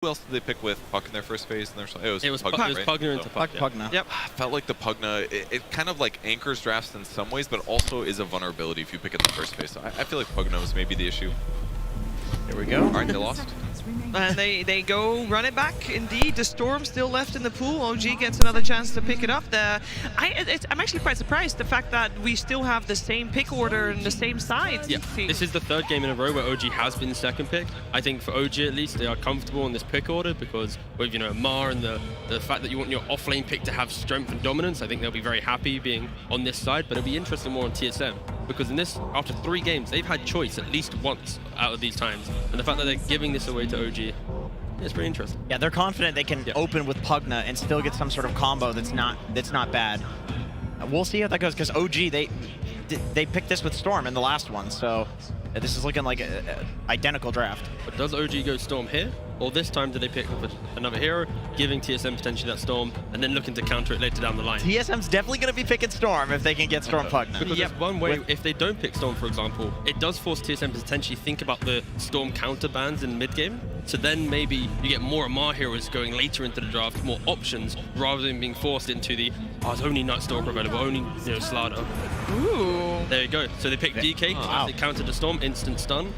Who else did they pick with Puck in their first phase? It was It Pugna, was right? Pugna into Puck. Pugna. Yep. I felt like the Pugna, it kind of like anchors drafts in some ways, but also is a vulnerability if you pick it in the first phase. So I feel like Pugna was maybe the issue. Here we go. All right, they lost. And they go run it back. Indeed, the Storm still left in the pool. OG gets another chance to pick it up. I'm actually quite surprised the fact that we still have the same pick order and the same sides. Yeah, this is the third game in a row where OG has been second pick. I think for OG at least, they are comfortable in this pick order because with Mar and the fact that you want your offlane pick to have strength and dominance, I think they'll be very happy being on this side. But it'll be interesting more on TSM because in this, after 3 games, they've had choice at least once out of these times, and the fact that they're giving this away to OG. It's pretty interesting. Yeah, they're confident they can open with Pugna and still get some sort of combo that's not bad. We'll see how that goes because OG they picked this with Storm in the last one, so this is looking like an identical draft. But does OG go Storm here, or this time do they pick up another hero, giving TSM potentially that Storm, and then looking to counter it later down the line? TSM's definitely going to be picking Storm if they can get Storm Pugna. Because there's one way, if they don't pick Storm, for example, it does force TSM to potentially think about the Storm counter bans in mid-game. So then maybe you get more Amar heroes going later into the draft, more options, rather than being forced into the, it's only Night Stalker available, only Slaughter. Ooh. There you go. So they pick DK, classic counter to Storm, instant stun.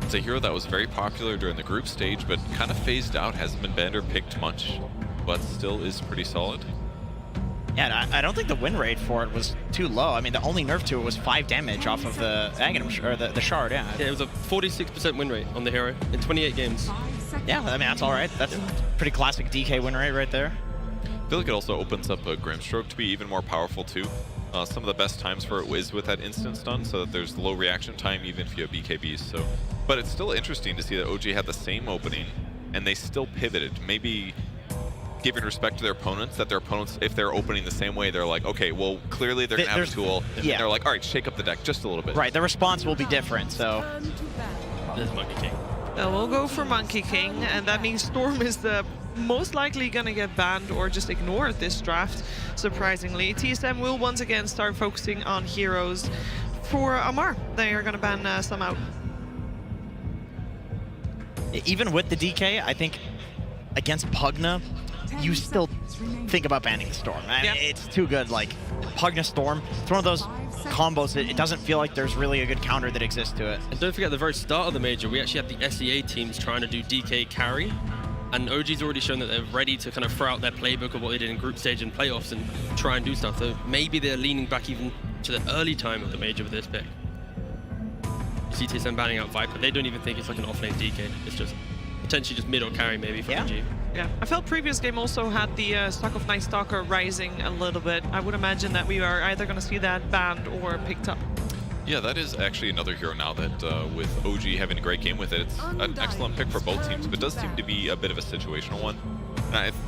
It's a hero that was very popular during the group stage, but kind of phased out, hasn't been banned or picked much, but still is pretty solid. Yeah, I don't think the win rate for it was too low. I mean, the only nerf to it was 5 damage off of the Aghanim, or the shard, yeah. Yeah, it was a 46% win rate on the hero in 28 games. Yeah, I mean, that's all right. That's pretty classic DK win rate right there. I feel like it also opens up a Grimstroke to be even more powerful too. Some of the best times for it is with that instant stun, so that there's low reaction time even if you have BKBs. So, but it's still interesting to see that OG had the same opening and they still pivoted. Maybe giving respect to their opponents, that their opponents, if they're opening the same way, they're like, okay, well, clearly they're gonna have a tool. Yeah. And they're like, all right, shake up the deck just a little bit. Right, the response will be different, so. There's Monkey King. We'll go for Monkey King, and that means Storm is the most likely gonna get banned or just ignored this draft, surprisingly. TSM will once again start focusing on heroes. For Amar, they are gonna ban some out. Even with the DK, I think against Pugna, you still think about banning the Storm. I mean, it's too good. Like, Pugna Storm, it's one of those combos that it doesn't feel like there's really a good counter that exists to it. And don't forget, at the very start of the major, we actually had the SEA teams trying to do DK carry. And OG's already shown that they're ready to kind of throw out their playbook of what they did in group stage and playoffs and try and do stuff. So maybe they're leaning back even to the early time of the major with this pick. You see TSM banning out Viper. They don't even think it's like an offlane DK. It's just potentially just mid or carry maybe for OG. Yeah, I felt previous game also had the stock of Night Stalker rising a little bit. I would imagine that we are either going to see that banned or picked up. Yeah, that is actually another hero now that with OG having a great game with it, it's an excellent pick for both teams, but it does seem to be a bit of a situational one.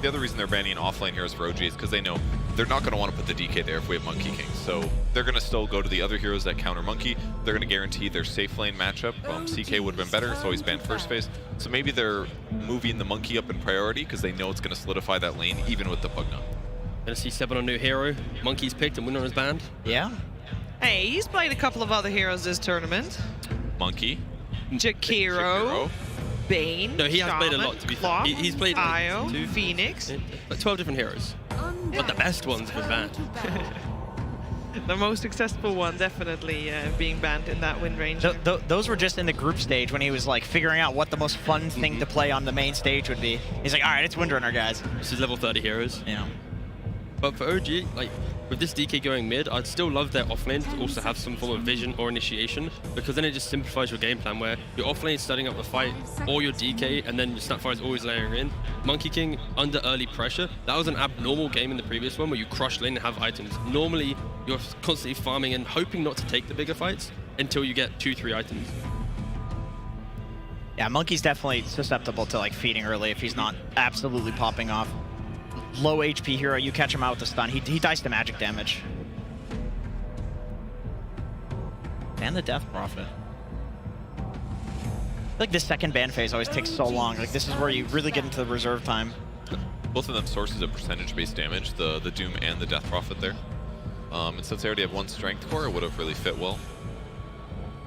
The other reason they're banning offlane heroes for OG is because they know they're not going to want to put the DK there if we have Monkey King. So they're going to still go to the other heroes that counter Monkey. They're going to guarantee their safe lane matchup. CK would have been better, so he's banned first phase. So maybe they're moving the Monkey up in priority because they know it's going to solidify that lane even with the Pugna. Gonna see 7 on new hero. Monkey's picked and Winner is banned. Yeah. Hey, he's played a couple of other heroes this tournament. Monkey. Jakiro. Bane. No, he has played a lot, to be fair. He's played like Io, Phoenix. Like 12 different heroes. But the best ones have been banned. The most successful one definitely being banned in that win range. Those were just in the group stage when he was like figuring out what the most fun thing to play on the main stage would be. He's like, all right, it's Windrunner, guys. This is level 30 heroes. Yeah. But for OG, like, with this DK going mid, I'd still love their offlane to also have some form of vision or initiation, because then it just simplifies your game plan where your offlane is starting up the fight, or your DK, and then your Snapfire is always layering in. Monkey King under early pressure, that was an abnormal game in the previous one where you crush lane and have items. Normally, you're constantly farming and hoping not to take the bigger fights until you get 2-3 items. Yeah, Monkey's definitely susceptible to like feeding early if he's not absolutely popping off. Low HP hero, you catch him out with a stun. He dies to magic damage. And the Death Prophet. I feel like this second ban phase always takes so long. Like, this is where you really get into the reserve time. Both of them sources of percentage-based damage, the Doom and the Death Prophet there. And since they already have one strength core, it would have really fit well.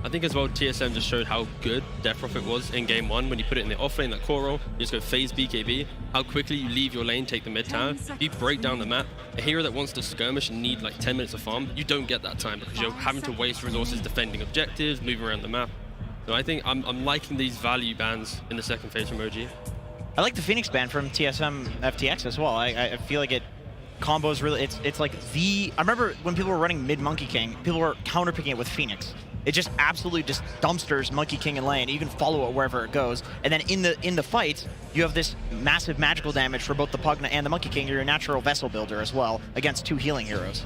I think as well, TSM just showed how good Death Prophet was in game 1 when you put it in the off lane, that core role, you just go phase BKB, how quickly you leave your lane, take the mid tower. If you break down the map, a hero that wants to skirmish and need like 10 minutes of farm, you don't get that time because you're having to waste resources defending objectives, moving around the map. So I think I'm liking these value bans in the second phase from OG. I like the Phoenix ban from TSM FTX as well. I feel like it combos really, it's like the, I remember when people were running mid Monkey King, people were counterpicking it with Phoenix. It just absolutely just dumpsters Monkey King in lane. You can follow it wherever it goes. And then in the fights, you have this massive magical damage for both the Pugna and the Monkey King. You're a natural vessel builder as well against 2 healing heroes.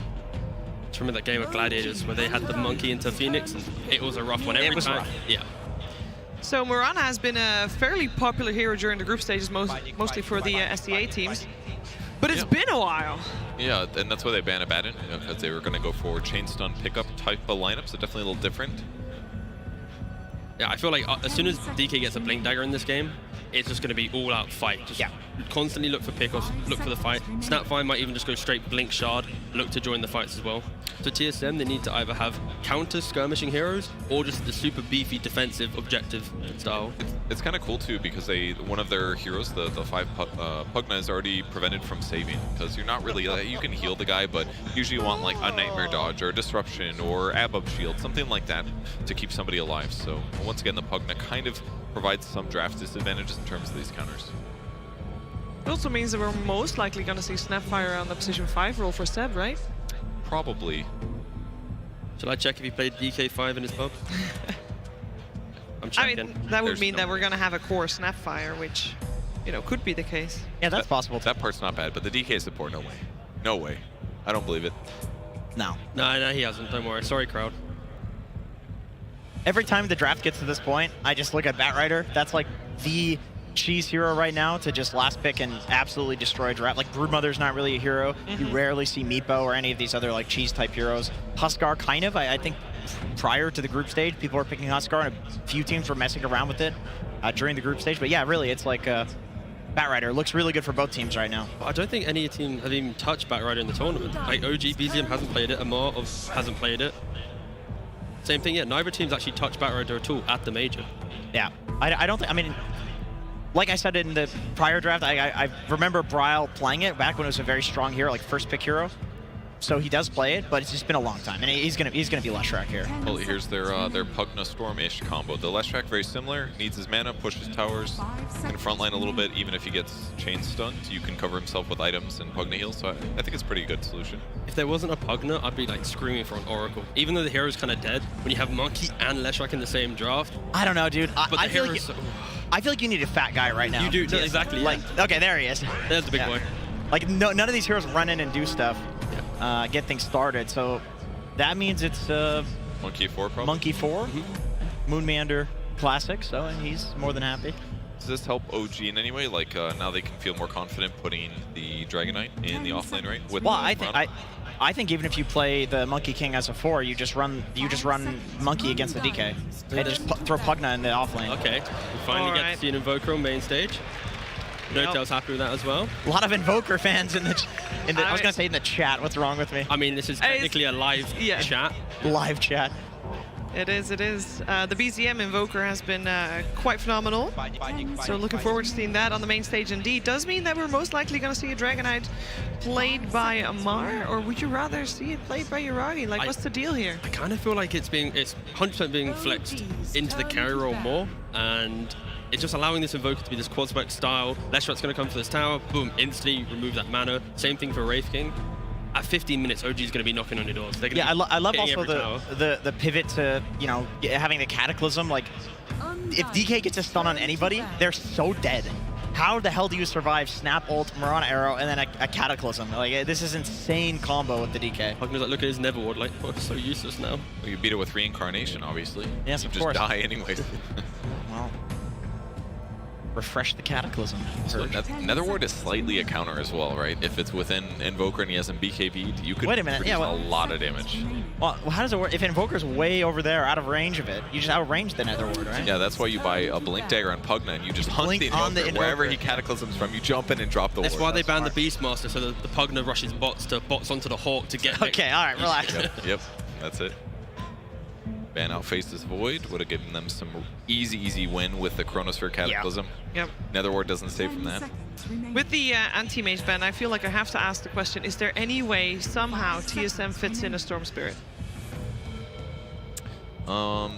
Just remember that game of Gladiators where they had the Monkey into Phoenix and it was a rough one every time. Rough. Yeah. So Mirana has been a fairly popular hero during the group stages, mostly for the SCA teams. But it's been a while. Yeah, and that's why they banned Abaddon, because they were going to go for chain stun pickup type of lineup, so definitely a little different. Yeah, I feel like as soon as DK gets a Blink Dagger in this game, it's just going to be all-out fight. Just constantly look for pickoffs, look for the fight. Snapfire might even just go straight Blink Shard, look to join the fights as well. So TSM, they need to either have counter skirmishing heroes or just the super beefy defensive objective style. It's kind of cool too because one of their heroes, the 5 Pugna, is already prevented from saving because you're not really you can heal the guy, but usually you want like a Nightmare Dodge or a Disruption or Ab-Up Shield, something like that to keep somebody alive. So once again, the Pugna kind of provides some draft disadvantages in terms of these counters. It also means that we're most likely going to see Snapfire on the position 5 role for Seb, right? Probably. Shall I check if he played DK5 in his pub? I'm checking. I mean, that would mean that we're going to have a core Snapfire, which, you know, could be the case. Yeah, that's possible. That part's not bad, but the DK support, no way. No way. I don't believe it. No. No, he hasn't. Don't worry. Sorry, crowd. Every time the draft gets to this point, I just look at Batrider. That's like the cheese hero right now to just last pick and absolutely destroy a draft. Like Broodmother's not really a hero. You rarely see Meepo or any of these other like cheese type heroes. Huskar kind of. I think prior to the group stage, people were picking Huskar and a few teams were messing around with it during the group stage. But yeah, really, it's like Batrider looks really good for both teams right now. I don't think any team have even touched Batrider in the tournament. Like OG, BZM hasn't played it, Amar hasn't played it. Same thing, yeah, neither team's actually touched Batrider at all at the major. Yeah, I don't think, I mean, like I said in the prior draft, I remember Bryle playing it back when it was a very strong hero, like first pick hero. So he does play it, but it's just been a long time, and he's gonna be Leshrac here. Well, here's their Pugna Storm-ish combo. The Leshrac very similar, needs his mana, pushes towers, can frontline a little bit. Even if he gets chain stunned, you can cover himself with items and Pugna heals. So I think it's a pretty good solution. If there wasn't a Pugna, I'd be like screaming for an Oracle. Even though the hero's kind of dead, when you have Monkey and Leshrac in the same draft. I don't know, dude. I feel like you need a fat guy right now. You do, no, exactly. Like, okay, there he is. There's the big boy. Like, none of these heroes run in and do stuff. Get things started, so that means it's Monkey 4 probably? Monkey 4, Moonmeander Classic, so he's more than happy. Does this help OG in any way? Like now they can feel more confident putting the Dragon Knight in the offlane, right? With well, I think even if you play the Monkey King as a 4, you just run Monkey against the DK and just throw Pugna in the offlane. Okay, we finally get to see an Invoker on main stage. Notel's happy with that as well. A lot of Invoker fans in the I was gonna say in the chat. What's wrong with me? I mean, this is technically a live chat. Live chat. It is, it is. The BZM Invoker has been quite phenomenal. So looking forward to seeing that on the main stage indeed. Does mean that we're most likely going to see a Dragon Knight played by Amar, or would you rather see it played by Yuragi? Like, what's the deal here? I kind of feel like it's 100% being flexed into the carry role more, and it's just allowing this Invoker to be this quad spec style. Leshrac's going to come for this tower, boom, instantly remove that mana. Same thing for Wraith King. At 15 minutes, OG is going to be knocking on your doors. Yeah, I love also the pivot to, you know, having the Cataclysm. Like, if DK gets a stun on anybody, they're so dead. How the hell do you survive Snap Ult, Mirana Arrow, and then a Cataclysm? Like, this is insane combo with the DK. Pugna's like, look at his Neverward, like, oh, it's so useless now. Well, you beat it with Reincarnation, obviously. Yes, you of course. just die anyway. Well, refresh the Cataclysm. So Netherward is slightly a counter as well, right? If it's within Invoker and he hasn't BKB'd, you could produce a lot of damage. Well, how does it work? If Invoker's way over there, out of range of it, you just outrange the Netherward, right? Yeah, that's why you buy a Blink Dagger on Pugna and you just hunt the Invoker. Wherever he Cataclysms from, you jump in and drop the ward. That's why they banned the Beastmaster, so the Pugna rushes bots onto the Hawk to get Okay, all right, relax. Yep, that's it. ban out Face's Void would have given them some easy win with the Chronosphere Cataclysm. Yep. Netherward doesn't save from that. With the anti-mage ban, I feel like I have to ask the question, is there any way somehow TSM fits in a Storm Spirit?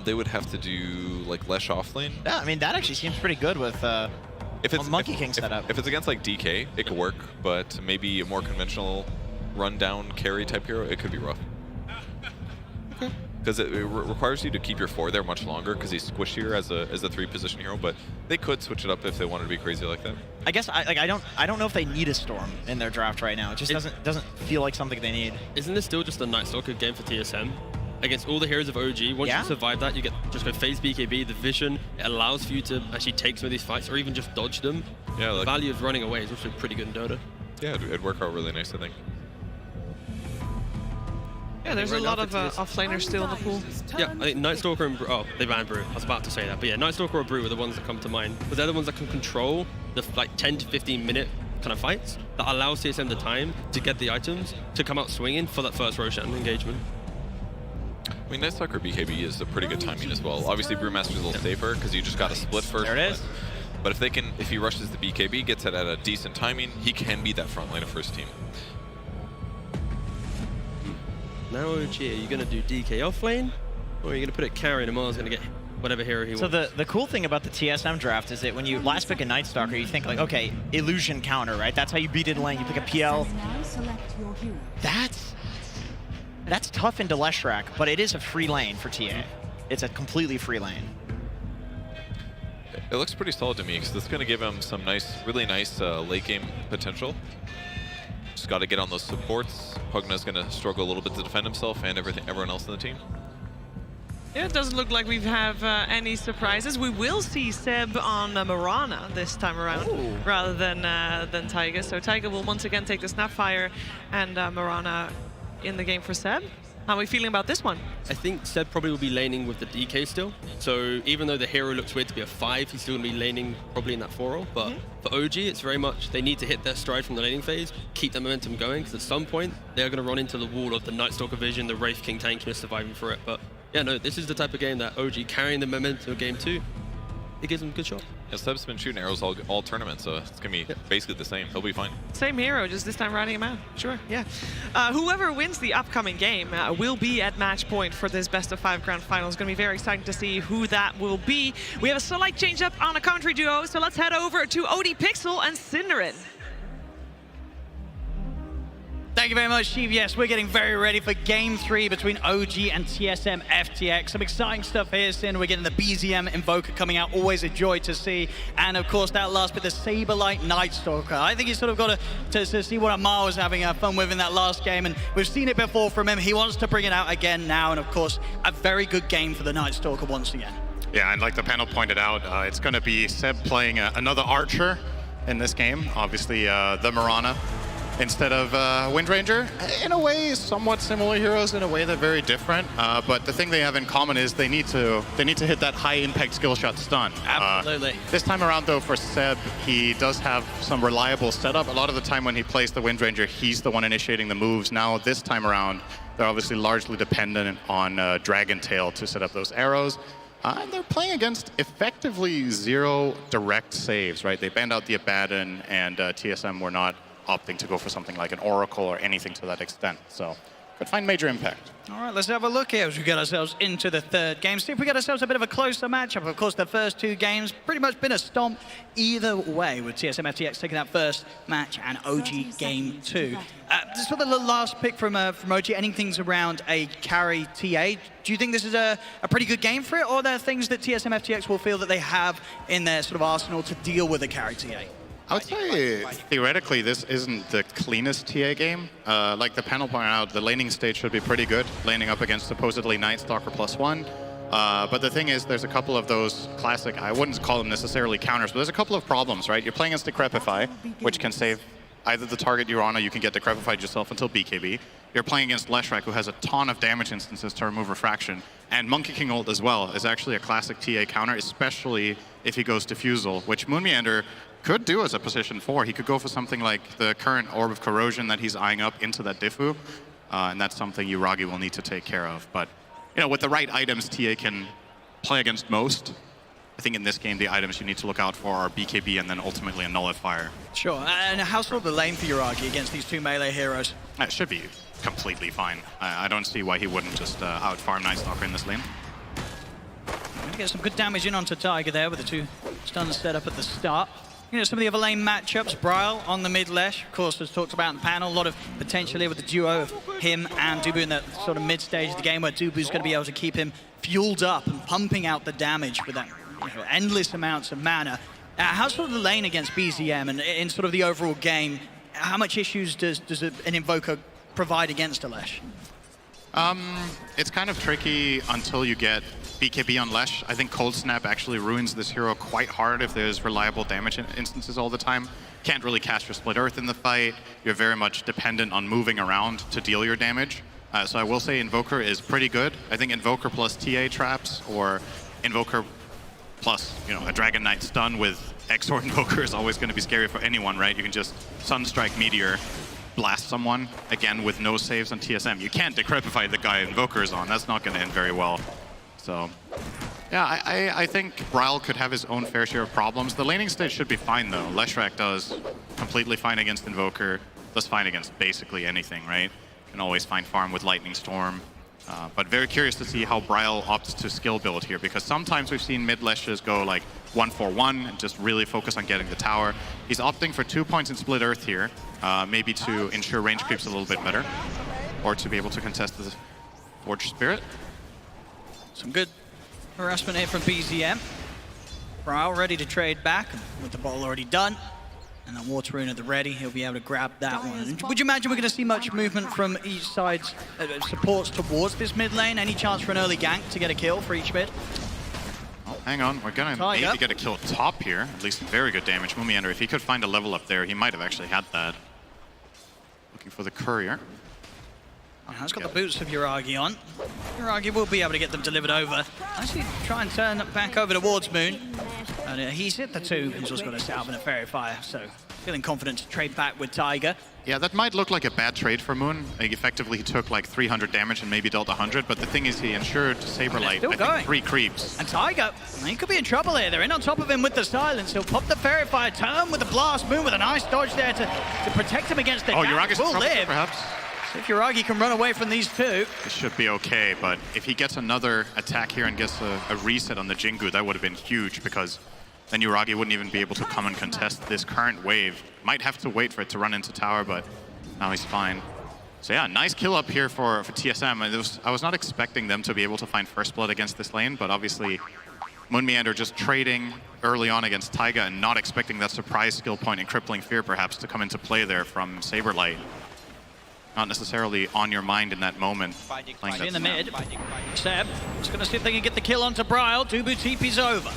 They would have to do like Lesh offlane. Yeah, I mean, that actually seems pretty good with If it's Monkey King setup. If it's against like DK, it could work, but maybe a more conventional rundown carry type hero, it could be rough. Okay. Because it requires you to keep your 4 there much longer because he's squishier as a 3 position hero, but they could switch it up if they wanted to be crazy like that. I guess I don't know if they need a Storm in their draft right now. It just doesn't feel like something they need. Isn't this still just a Night Stalker game for TSM? Against all the heroes of OG, once you survive that, you get just go phase BKB, the vision, it allows for you to actually take some of these fights or even just dodge them. Yeah, the value of running away is also pretty good in Dota. Yeah, it'd work out really nice, I think. Yeah, there's a lot of offlaners still in the pool. Yeah, I think Night Stalker and oh, they banned Brew. I was about to say that, but yeah, Night Stalker or Brew are the ones that come to mind because they're the ones that can control the like 10 to 15 minute kind of fights that allows TSM the time to get the items to come out swinging for that first Roshan engagement. I mean, Night Stalker BKB is a pretty good timing as well. Obviously, Brewmaster's a little safer because you just got to split first. There it is. But if he rushes the BKB, gets it at a decent timing, he can be that front line of first team. Now, OG, are you going to do DK offlane? Or are you going to put it carry and Amar's going to get whatever hero he wants? So the cool thing about the TSM draft is that when you last pick a Night Stalker, you think like, okay, illusion counter, right? That's how you beat it in lane. You pick a PL. That's tough into Leshrac, but it is a free lane for TA. It's a completely free lane. It looks pretty solid to me because it's going to give him some really nice late game potential. Just got to get on those supports. Pugna's going to struggle a little bit to defend himself and everyone else in the team. Yeah, it doesn't look like we have any surprises. We will see Seb on Marana this time around, rather than Taiga. So Taiga will once again take the Snapfire, and Marana in the game for Seb. How are we feeling about this one? I think Seb probably will be laning with the DK still. So even though the hero looks weird to be a 5, he's still going to be laning probably in that 4 role. But for OG, it's very much they need to hit their stride from the laning phase, keep the momentum going, because at some point, they're going to run into the wall of the Night Stalker vision, the Wraith King tankiness surviving for it. But yeah, no, this is the type of game that OG carrying the momentum of game 2, it gives them a good shot. Yeah, Seb's been shooting arrows all tournament, so it's going to be basically the same. He'll be fine. Same hero, just this time riding him out. Sure, yeah. Whoever wins the upcoming game will be at match point for this best of 5 grand final. It's going to be very exciting to see who that will be. We have a slight change up on a commentary duo, so let's head over to OD Pixel and Cinderin. Thank you very much, Steve. Yes, we're getting very ready for Game 3 between OG and TSM FTX. Some exciting stuff here, Sin. We're getting the BZM Invoker coming out, always a joy to see. And of course, that last bit, the Saberlight Night Stalker. I think he's sort of got to see what Amar was having fun with in that last game. And we've seen it before from him. He wants to bring it out again now. And of course, a very good game for the Night Stalker once again. Yeah, and like the panel pointed out, it's going to be Seb playing another Archer in this game. Obviously, the Marana instead of Windranger. In a way, somewhat similar heroes. In a way, they're very different. But the thing they have in common is they need to hit that high impact skill shot stun. Absolutely. This time around, though, for Seb, he does have some reliable setup. A lot of the time when he plays the Windranger, he's the one initiating the moves. Now, this time around, they're obviously largely dependent on Dragon Tail to set up those arrows. And they're playing against effectively 0 direct saves, right? They banned out the Abaddon, and TSM were not opting to go for something like an Oracle or anything to that extent. So could find major impact. All right, let's have a look here as we get ourselves into the 3rd game. See if we get ourselves a bit of a closer matchup. Of course, the first 2 games pretty much been a stomp either way, with TSM FTX taking that first match and OG game 2. Just for the last pick from OG, anything's around a carry TA. Do you think this is a pretty good game for it, or are there things that TSM FTX will feel that they have in their sort of arsenal to deal with a carry TA? I would say, theoretically, this isn't the cleanest TA game. Like the panel pointed out, the laning stage should be pretty good, laning up against supposedly Night Stalker +1. But the thing is, there's a couple of those classic, I wouldn't call them necessarily counters, but there's a couple of problems, right? You're playing against Decrepify, which can save either the target you're on, or you can get Decrepified yourself until BKB. You're playing against Leshrac, who has a ton of damage instances to remove Refraction. And Monkey King ult as well is actually a classic TA counter, especially if he goes Diffusal, which Moonmeander could do as a position 4. He could go for something like the current Orb of Corrosion that he's eyeing up into that Diffu, and that's something Yuragi will need to take care of. But you know, with the right items, TA can play against most. I think in this game, the items you need to look out for are BKB and then ultimately a Nullifier. Sure, and how's sort of the lane for Uragi against these two melee heroes? It should be completely fine. I don't see why he wouldn't just out-farm Night Stalker in this lane. Going to get some good damage in onto Tiger there with the two stuns set up at the start. You know, some of the other lane matchups, Bryle on the mid Lesh, of course, as talked about in the panel, a lot of potential here with the duo of him and Dubu in that sort of mid stage of the game where Dubu's going to be able to keep him fueled up and pumping out the damage with that endless amounts of mana. How's sort of the lane against BZM and in sort of the overall game, how much issues does an Invoker provide against a Lesh? It's kind of tricky until you get BKB on Lesh. I think Cold Snap actually ruins this hero quite hard if there's reliable damage instances all the time. Can't really cast your Split Earth in the fight. You're very much dependent on moving around to deal your damage. So I will say Invoker is pretty good. I think Invoker plus TA traps or Invoker plus, you know, a Dragon Knight stun with Exort Invoker is always going to be scary for anyone, right? You can just Sunstrike Meteor, blast someone, again with no saves on TSM. You can't Decrepify the guy Invoker is on. That's not going to end very well. So, yeah, I think Bryle could have his own fair share of problems. The laning stage should be fine, though. Leshrac does completely fine against Invoker, does fine against basically anything, right? Can always find farm with Lightning Storm. But very curious to see how Bryle opts to skill build here, because sometimes we've seen mid-Leshes go like 1-4-1 and just really focus on getting the tower. He's opting for 2 points in Split Earth here, maybe to ensure range creeps a little bit better, or to be able to contest the Forge Spirit. Some good harassment here from BZM. Bryle ready to trade back with the ball already done. And then Water Rune at the ready, he'll be able to grab that one. Would you imagine we're going to see much movement from each side's supports towards this mid lane? Any chance for an early gank to get a kill for each mid? Oh, hang on, we're going to maybe get a kill top here. At least very good damage. Mumiander, if he could find a level up there, he might have actually had that. Looking for the courier. Has got the boots of Uragi on. Uragi will be able to get them delivered over. Actually, try and turn back over towards Moon. And he's hit the two. He's also got a salve and a Fairy Fire, so feeling confident to trade back with Tiger. Yeah, that might look like a bad trade for Moon. Like, effectively, he took like 300 damage and maybe dealt 100, but the thing is he ensured Saberlight, I think, 3 creeps. And Tiger, he could be in trouble here. They're in on top of him with the silence. He'll pop the Fairy Fire, turn with the blast. Moon with a nice dodge there to protect him against the Uragi's will trouble, live. perhaps. So if Uragi can run away from these two, it should be okay, but if he gets another attack here and gets a reset on the Jingu, that would have been huge, because then Uragi wouldn't even be able to come and contest this current wave. Might have to wait for it to run into tower, but now he's fine. So yeah, nice kill up here for TSM. I was not expecting them to be able to find first blood against this lane, but obviously Moonmeander just trading early on against Taiga and not expecting that surprise skill point in Crippling Fear perhaps to come into play there from Saberlight. Not necessarily on your mind in that moment. In the mid, Seb is going to see if they can get the kill onto Bryle. Dubu TP's over.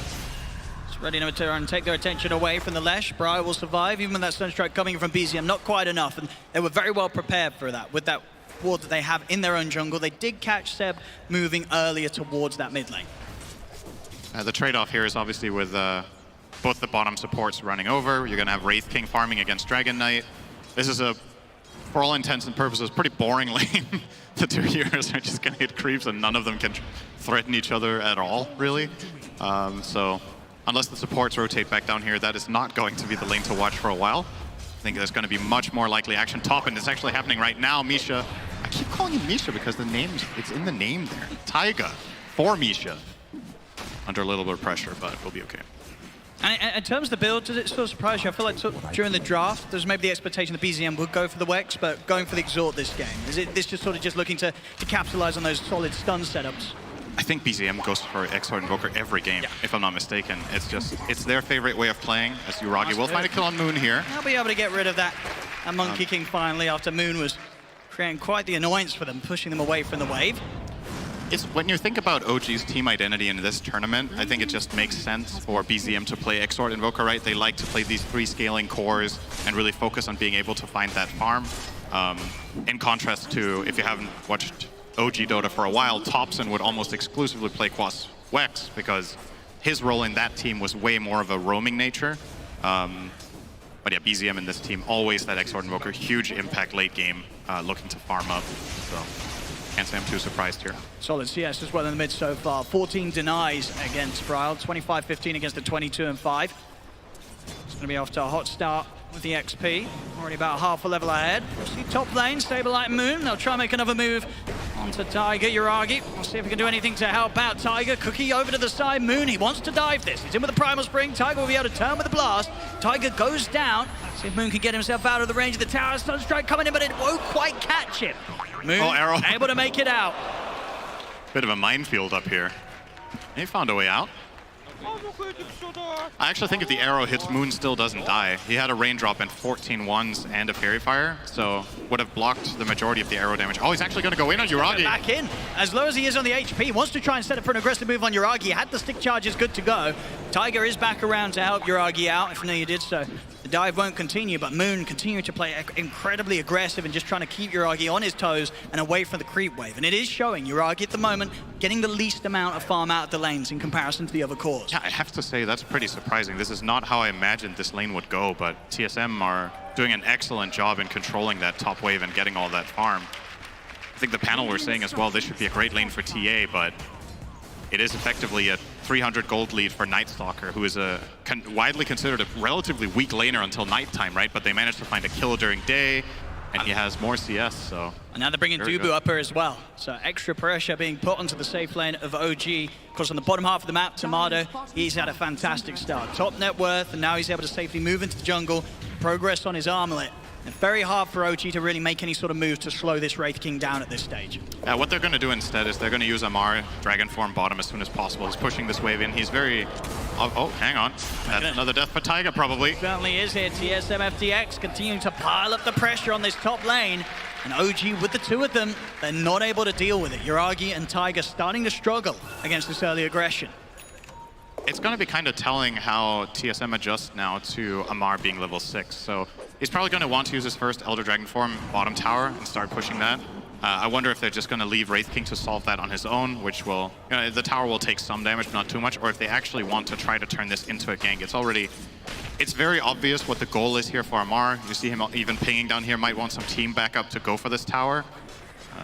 It's ready to turn and take their attention away from the Lesh. Bryle will survive, even with that Sunstrike coming from BZM. Not quite enough, and they were very well prepared for that. With that ward that they have in their own jungle, they did catch Seb moving earlier towards that mid lane. The trade-off here is obviously with both the bottom supports running over. You're going to have Wraith King farming against Dragon Knight. This is a, for all intents and purposes, pretty boring lane. The two heroes are just going to hit creeps and none of them can threaten each other at all, really. So unless the supports rotate back down here, that is not going to be the lane to watch for a while. I think there's going to be much more likely action top, and it's actually happening right now. Misha, I keep calling him Misha because the name, it's in the name there. Taiga for Misha. Under a little bit of pressure, but we'll be okay. And in terms of the build, does it still surprise you? I feel like during the draft, there's maybe the expectation that BZM would go for the Wex, but going for the Exhort this game. Is it this just looking to capitalize on those solid stun setups? I think BZM goes for Exhort Invoker every game, if I'm not mistaken. It's their favorite way of playing, as Uragi will find a kill on Moon here. They'll be able to get rid of that Monkey King finally, after Moon was creating quite the annoyance for them, pushing them away from the wave. When you think about OG's team identity in this tournament, I think it just makes sense for BZM to play Exhort Invoker, right? They like to play these 3 scaling cores and really focus on being able to find that farm. In contrast to, if you haven't watched OG Dota for a while, Thompson would almost exclusively play Quas Wex because his role in that team was way more of a roaming nature. But yeah, BZM in this team, always that Exhort Invoker, huge impact late game, looking to farm up. So can't say I'm too surprised here. Solid CS as well in the mid so far. 14 denies against Bryle, 25-15 against the 22 and 5. It's going to be off to a hot start with the XP. Already about half a level ahead. We'll see top lane, Saberlight and Moon. They'll try and make another move onto Tiger, Yuragi. We'll see if we can do anything to help out Tiger. Cookie over to the side. Moon, he wants to dive this. He's in with the Primal Spring. Tiger will be able to turn with the blast. Tiger goes down. See if Moon can get himself out of the range of the tower. Sunstrike coming in, but it won't quite catch him. Moon Arrow. able to make it out. Bit of a minefield up here. He found a way out. I actually think if the arrow hits Moon, still doesn't die. He had a raindrop and 14 ones and a fairy fire, so would have blocked the majority of the arrow damage. Oh, he's actually going to go in on Yuragi. Back in. As low as he is on the HP, he wants to try and set up for an aggressive move on Yuragi. He had the stick charges good to go. Tiger is back around to help Yuragi out, if you did so. The dive won't continue, but Moon continuing to play incredibly aggressive and just trying to keep Yuragi on his toes and away from the creep wave. And it is showing Yuragi at the moment getting the least amount of farm out of the lanes in comparison to the other cores. Yeah, I have to say that's pretty surprising. This is not how I imagined this lane would go, but TSM are doing an excellent job in controlling that top wave and getting all that farm. I think the panel were saying as well, this should be a great lane for TA, but it is effectively a 300 gold lead for Night Stalker, who is a widely considered a relatively weak laner until nighttime, right? But they managed to find a kill during day, and he has more CS, so... And now they're bringing Dubu up here as well. So extra pressure being put onto the safe lane of OG. Of course, on the bottom half of the map, Tomato, he's had a fantastic start. Top net worth, and now he's able to safely move into the jungle, progress on his armlet. And very hard for OG to really make any sort of move to slow this Wraith King down at this stage. What they're going to do instead is they're going to use Amar, Dragon Form bottom as soon as possible. He's pushing this wave in. He's very... Oh, hang on. That's another death for Tiger, probably. Certainly is here. TSM FTX continuing to pile up the pressure on this top lane. And OG, with the two of them, they're not able to deal with it. Yuragi and Tiger starting to struggle against this early aggression. It's going to be kind of telling how TSM adjusts now to Amar being level 6. So he's probably going to want to use his first Elder Dragon Form bottom tower and start pushing that. I wonder if they're just going to leave Wraith King to solve that on his own, which will... the tower will take some damage, but not too much, or if they actually want to try to turn this into a gank. It's very obvious what the goal is here for Amar. You see him even pinging down here, might want some team backup to go for this tower.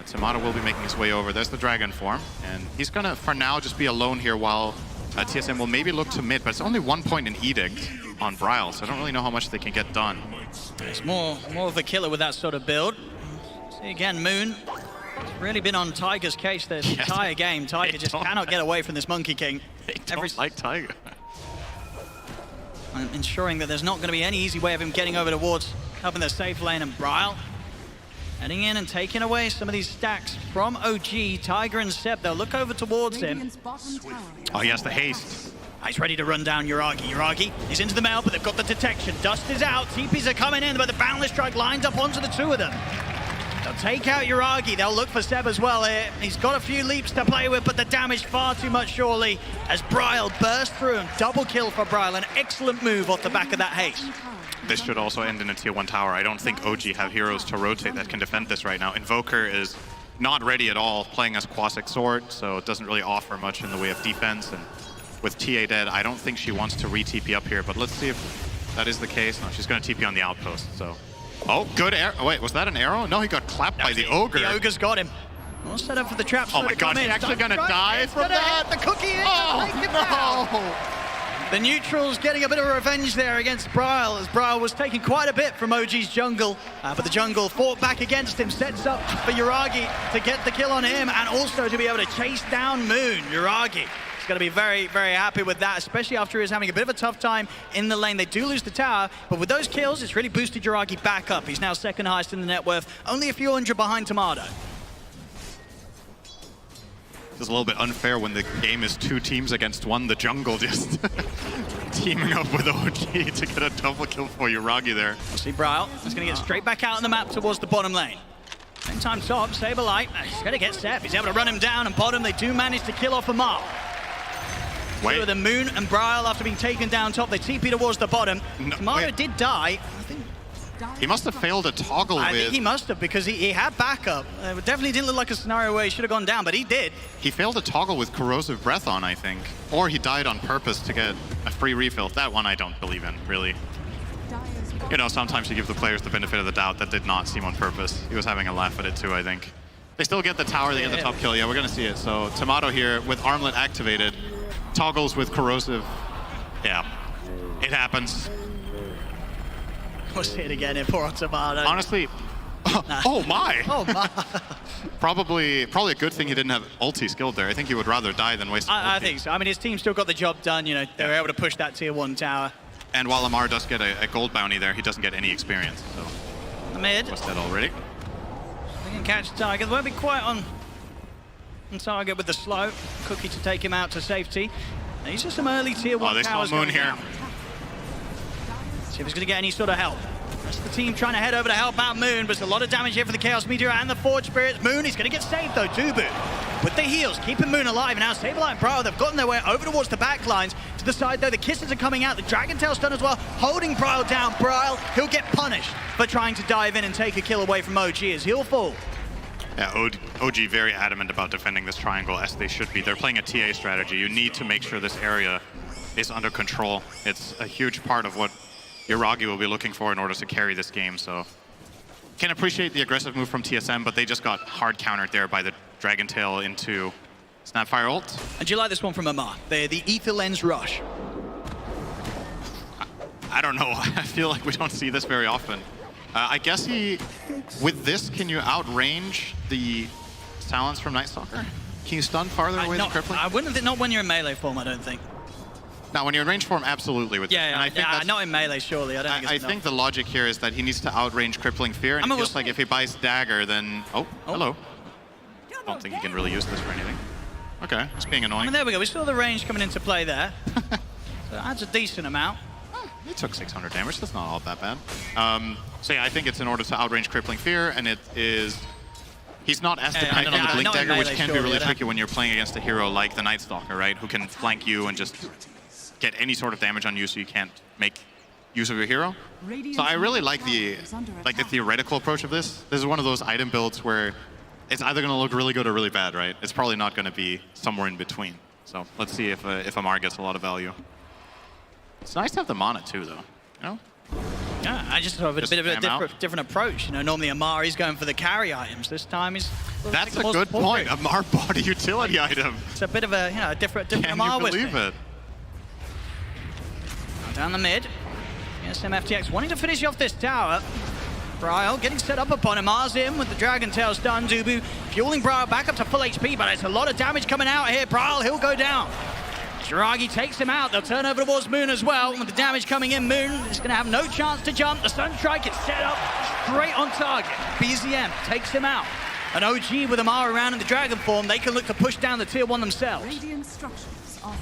Tomato will be making his way over. There's the Dragon Form, and he's going to, for now, just be alone here while TSM will maybe look to mid, but it's only 1 point in Edict on Bryle, so I don't really know how much they can get done. It's more of a killer with that sort of build. See again, Moon. It's really been on Tiger's case this entire game. Tiger just cannot get away from this Monkey King. They don't like Tiger. And ensuring that there's not going to be any easy way of him getting over towards helping the safe lane, and Bryle heading in and taking away some of these stacks from OG. Tiger and Seb, they'll look over towards him. Oh, he has the haste. He's ready to run down Yuragi. Yuragi is into the mail, but they've got the detection. Dust is out. TPs are coming in, but the Boundless Strike lined up onto the two of them. They'll take out Yuragi. They'll look for Seb as well here. He's got a few leaps to play with, but the damage far too much surely as Bryle burst through and double kill for Bryle. An excellent move off the back of that haste. This should also end in a tier 1 tower. I don't think OG have heroes to rotate that can defend this right now. Invoker is not ready at all, playing as Quasic Sword, so it doesn't really offer much in the way of defense. And with TA dead, I don't think she wants to re-TP up here, but let's see if that is the case. No, she's going to TP on the outpost, so... Oh, good arrow. Oh, wait, was that an arrow? No, he got clapped by the Ogre. The Ogre's got him. We'll set up for the trap. Oh my god, he's actually going to die from that? The cookie is Oh, no! The neutral's getting a bit of revenge there against Bryle, as Bryle was taking quite a bit from OG's jungle, but the jungle fought back against him, sets up for Yuragi to get the kill on him, and also to be able to chase down Moon. Yuragi is going to be very, very happy with that, especially after he was having a bit of a tough time in the lane. They do lose the tower, but with those kills, it's really boosted Yuragi back up. He's now second highest in the net worth, only a few hundred behind Tomato. It's a little bit unfair when the game is 2 teams against 1. The jungle just teaming up with OG to get a double kill for Yuragi there. We'll see Bryle. He's going to get straight back out on the map towards the bottom lane. Same time top, Saberlight. He's going to get Seb. He's able to run him down, and bottom, they do manage to kill off Amar. Wait. So the Moon and Bryle, after being taken down top, they TP towards the bottom. No, Tomato did die. I think he must have failed a toggle with... I think he must have, because he had backup. It definitely didn't look like a scenario where he should have gone down, but he did. He failed a toggle with Corrosive Breath on, I think. Or he died on purpose to get a free refill. That one I don't believe in, really. You know, sometimes you give the players the benefit of the doubt. That did not seem on purpose. He was having a laugh at it too, I think. They still get the tower, they get the top kill. Yeah, we're going to see it. So Tomato here with Armlet activated, toggles with Corrosive. Yeah, it happens. We'll see it again here, poor Tomato. Honestly, oh my! Oh my. Probably a good thing he didn't have ulti skilled there. I think he would rather die than waste I think so. I mean, his team still got the job done. You know, they were able to push that tier 1 tower. And while Amar does get a gold bounty there, he doesn't get any experience. So The mid. what's that already? They can catch Tiger. They won't be quite on target with the slow. Cookie to take him out to safety. And he's just some early tier 1 Oh, they saw towers Moon going here. down. See if he's going to get any sort of help. That's the team trying to head over to help out Moon, but there's a lot of damage here for the Chaos Meteor and the Forge Spirits. Moon is going to get saved though, Dubu. With the heals, keeping Moon alive. Now Saberlight and Brile, they've gotten their way over towards the back lines. To the side though, the Kisses are coming out. The Dragon Tail's done as well, holding Brile down. Brile, he'll get punished for trying to dive in and take a kill away from OG as he'll fall. Yeah, OG very adamant about defending this triangle, as they should be. They're playing a TA strategy. You need to make sure this area is under control. It's a huge part of what Iragi will be looking for in order to carry this game, so can appreciate the aggressive move from TSM, but they just got hard countered there by the Dragon Tail into Snapfire ult. And do you like this one from Amar? The Ether Lens Rush. I don't know. I feel like we don't see this very often. I guess with this, can you outrange the Silence from Night Stalker? Can you stun farther away than Crippling? I wouldn't, not when you're in melee form, I don't think. Now, when you're in range form, absolutely with this. And I think that's, not in melee, surely. I think the logic here is that he needs to outrange Crippling Fear, and it feels like if he buys Dagger, then... Oh, hello. I don't think he can really use this for anything. Okay, it's being annoying. I mean, there we go. We saw the range coming into play there. So that's a decent amount. He took 600 damage. That's not all that bad. So yeah, I think it's in order to outrange Crippling Fear, and it is... He's not as dependent on the Blink Dagger, which can be really tricky when you're playing against a hero like the Night Stalker, right? Who can flank you and just get any sort of damage on you so you can't make use of your hero. So I really like the theoretical approach of this. This is one of those item builds where it's either going to look really good or really bad, right? It's probably not going to be somewhere in between. So let's see if Amar gets a lot of value. It's nice to have the mana too, though. You know? Yeah, I just thought of a bit of a different approach. You know, normally Amar, he's going for the carry items. This time he's... That's a good point. Amar bought a utility item. It's a bit of a, a different Amar with it. Can you believe it? Down the mid. TSM FTX wanting to finish off this tower. Brile getting set up upon him. Mars in with the Dragon Tail stun. Dubu fueling Brile back up to full HP, but it's a lot of damage coming out here. Brile, he'll go down. Jiragi takes him out. They'll turn over towards Moon as well. With the damage coming in, Moon is going to have no chance to jump. The Sunstrike is set up straight on target. BZM takes him out. An OG with Amar around in the Dragon form, they can look to push down the tier 1 themselves.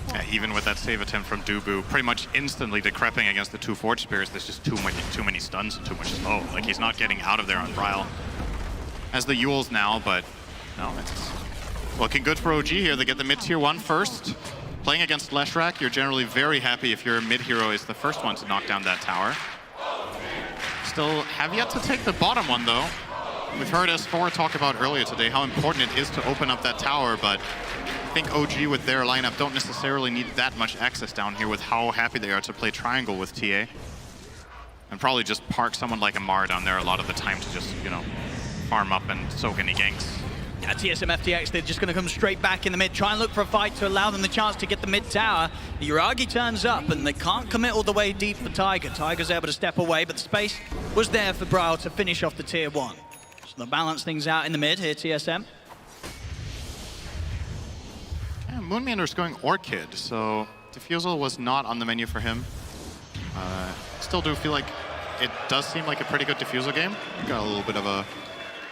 Yeah, even with that save attempt from Dubu, pretty much instantly decreping against the 2 Forge Spears, there's just too many stuns and too much slow. Like, he's not getting out of there on Brile. Has the Yules now, but no, it's looking good for OG here. They get the mid-tier 1 first. Playing against Leshrac, you're generally very happy if your mid-hero is the first one to knock down that tower. Still have yet to take the bottom one, though. We've heard S4 talk about earlier today how important it is to open up that tower, but I think OG with their lineup don't necessarily need that much access down here with how happy they are to play triangle with TA. And probably just park someone like Amar down there a lot of the time to just, you know, farm up and soak any ganks. Yeah, TSM FTX, they're just going to come straight back in the mid, try and look for a fight to allow them the chance to get the mid tower. Uragi turns up, and they can't commit all the way deep for Tiger. Tiger's able to step away, but the space was there for Brile to finish off the tier 1. So they'll balance things out in the mid here, TSM. Yeah, Moonmander's going Orchid, so Diffusal was not on the menu for him. Still do feel like it does seem like a pretty good Diffusal game. We got a little bit of a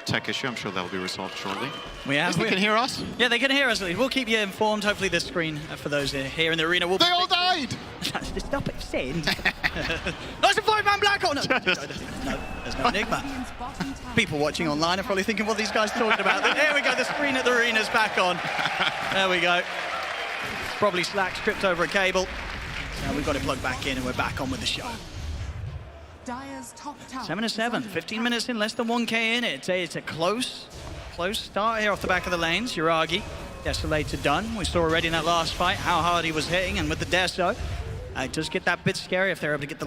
tech issue. I'm sure that will be resolved shortly. They can hear us? Yeah, they can hear us. We'll keep you informed. Hopefully this screen, for those here in the arena, will They all died! Stop it, saying. Nice and Floyd-Man Black! Oh, no. There's no Enigma. People watching online are probably thinking what these guys are talking about. There we go, the screen at the arena's back on. There we go. It's probably Slack stripped over a cable. So we've got it plugged back in and we're back on with the show. 7-7, 15 minutes in, less than 1K in it. It's a close start here off the back of the lanes. Uragi, Desolator done. We saw already in that last fight how hard he was hitting, and with the Deso, it does get that bit scary if they're able to get the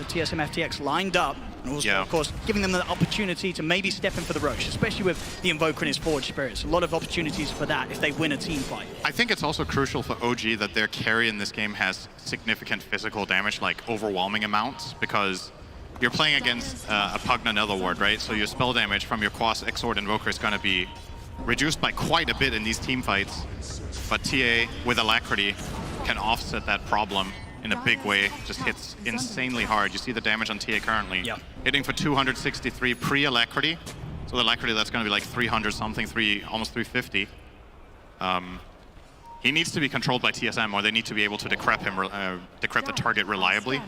TSM FTX lined up. And also, of course, giving them the opportunity to maybe step in for the Roche, especially with the Invoker and his Forge Spirits. A lot of opportunities for that if they win a team fight. I think it's also crucial for OG that their carry in this game has significant physical damage, like overwhelming amounts, because you're playing against a Pugna Netherward, right? So your spell damage from your Quas Exord Invoker is going to be reduced by quite a bit in these team fights. But TA, with Alacrity, can offset that problem in a big way. Just hits insanely hard. You see the damage on TA currently. Yeah. Hitting for 263 pre-Alacrity. So the Alacrity, that's going to be like 300 something, almost 350. He needs to be controlled by TSM, or they need to be able to decrep him, decrep the target reliably.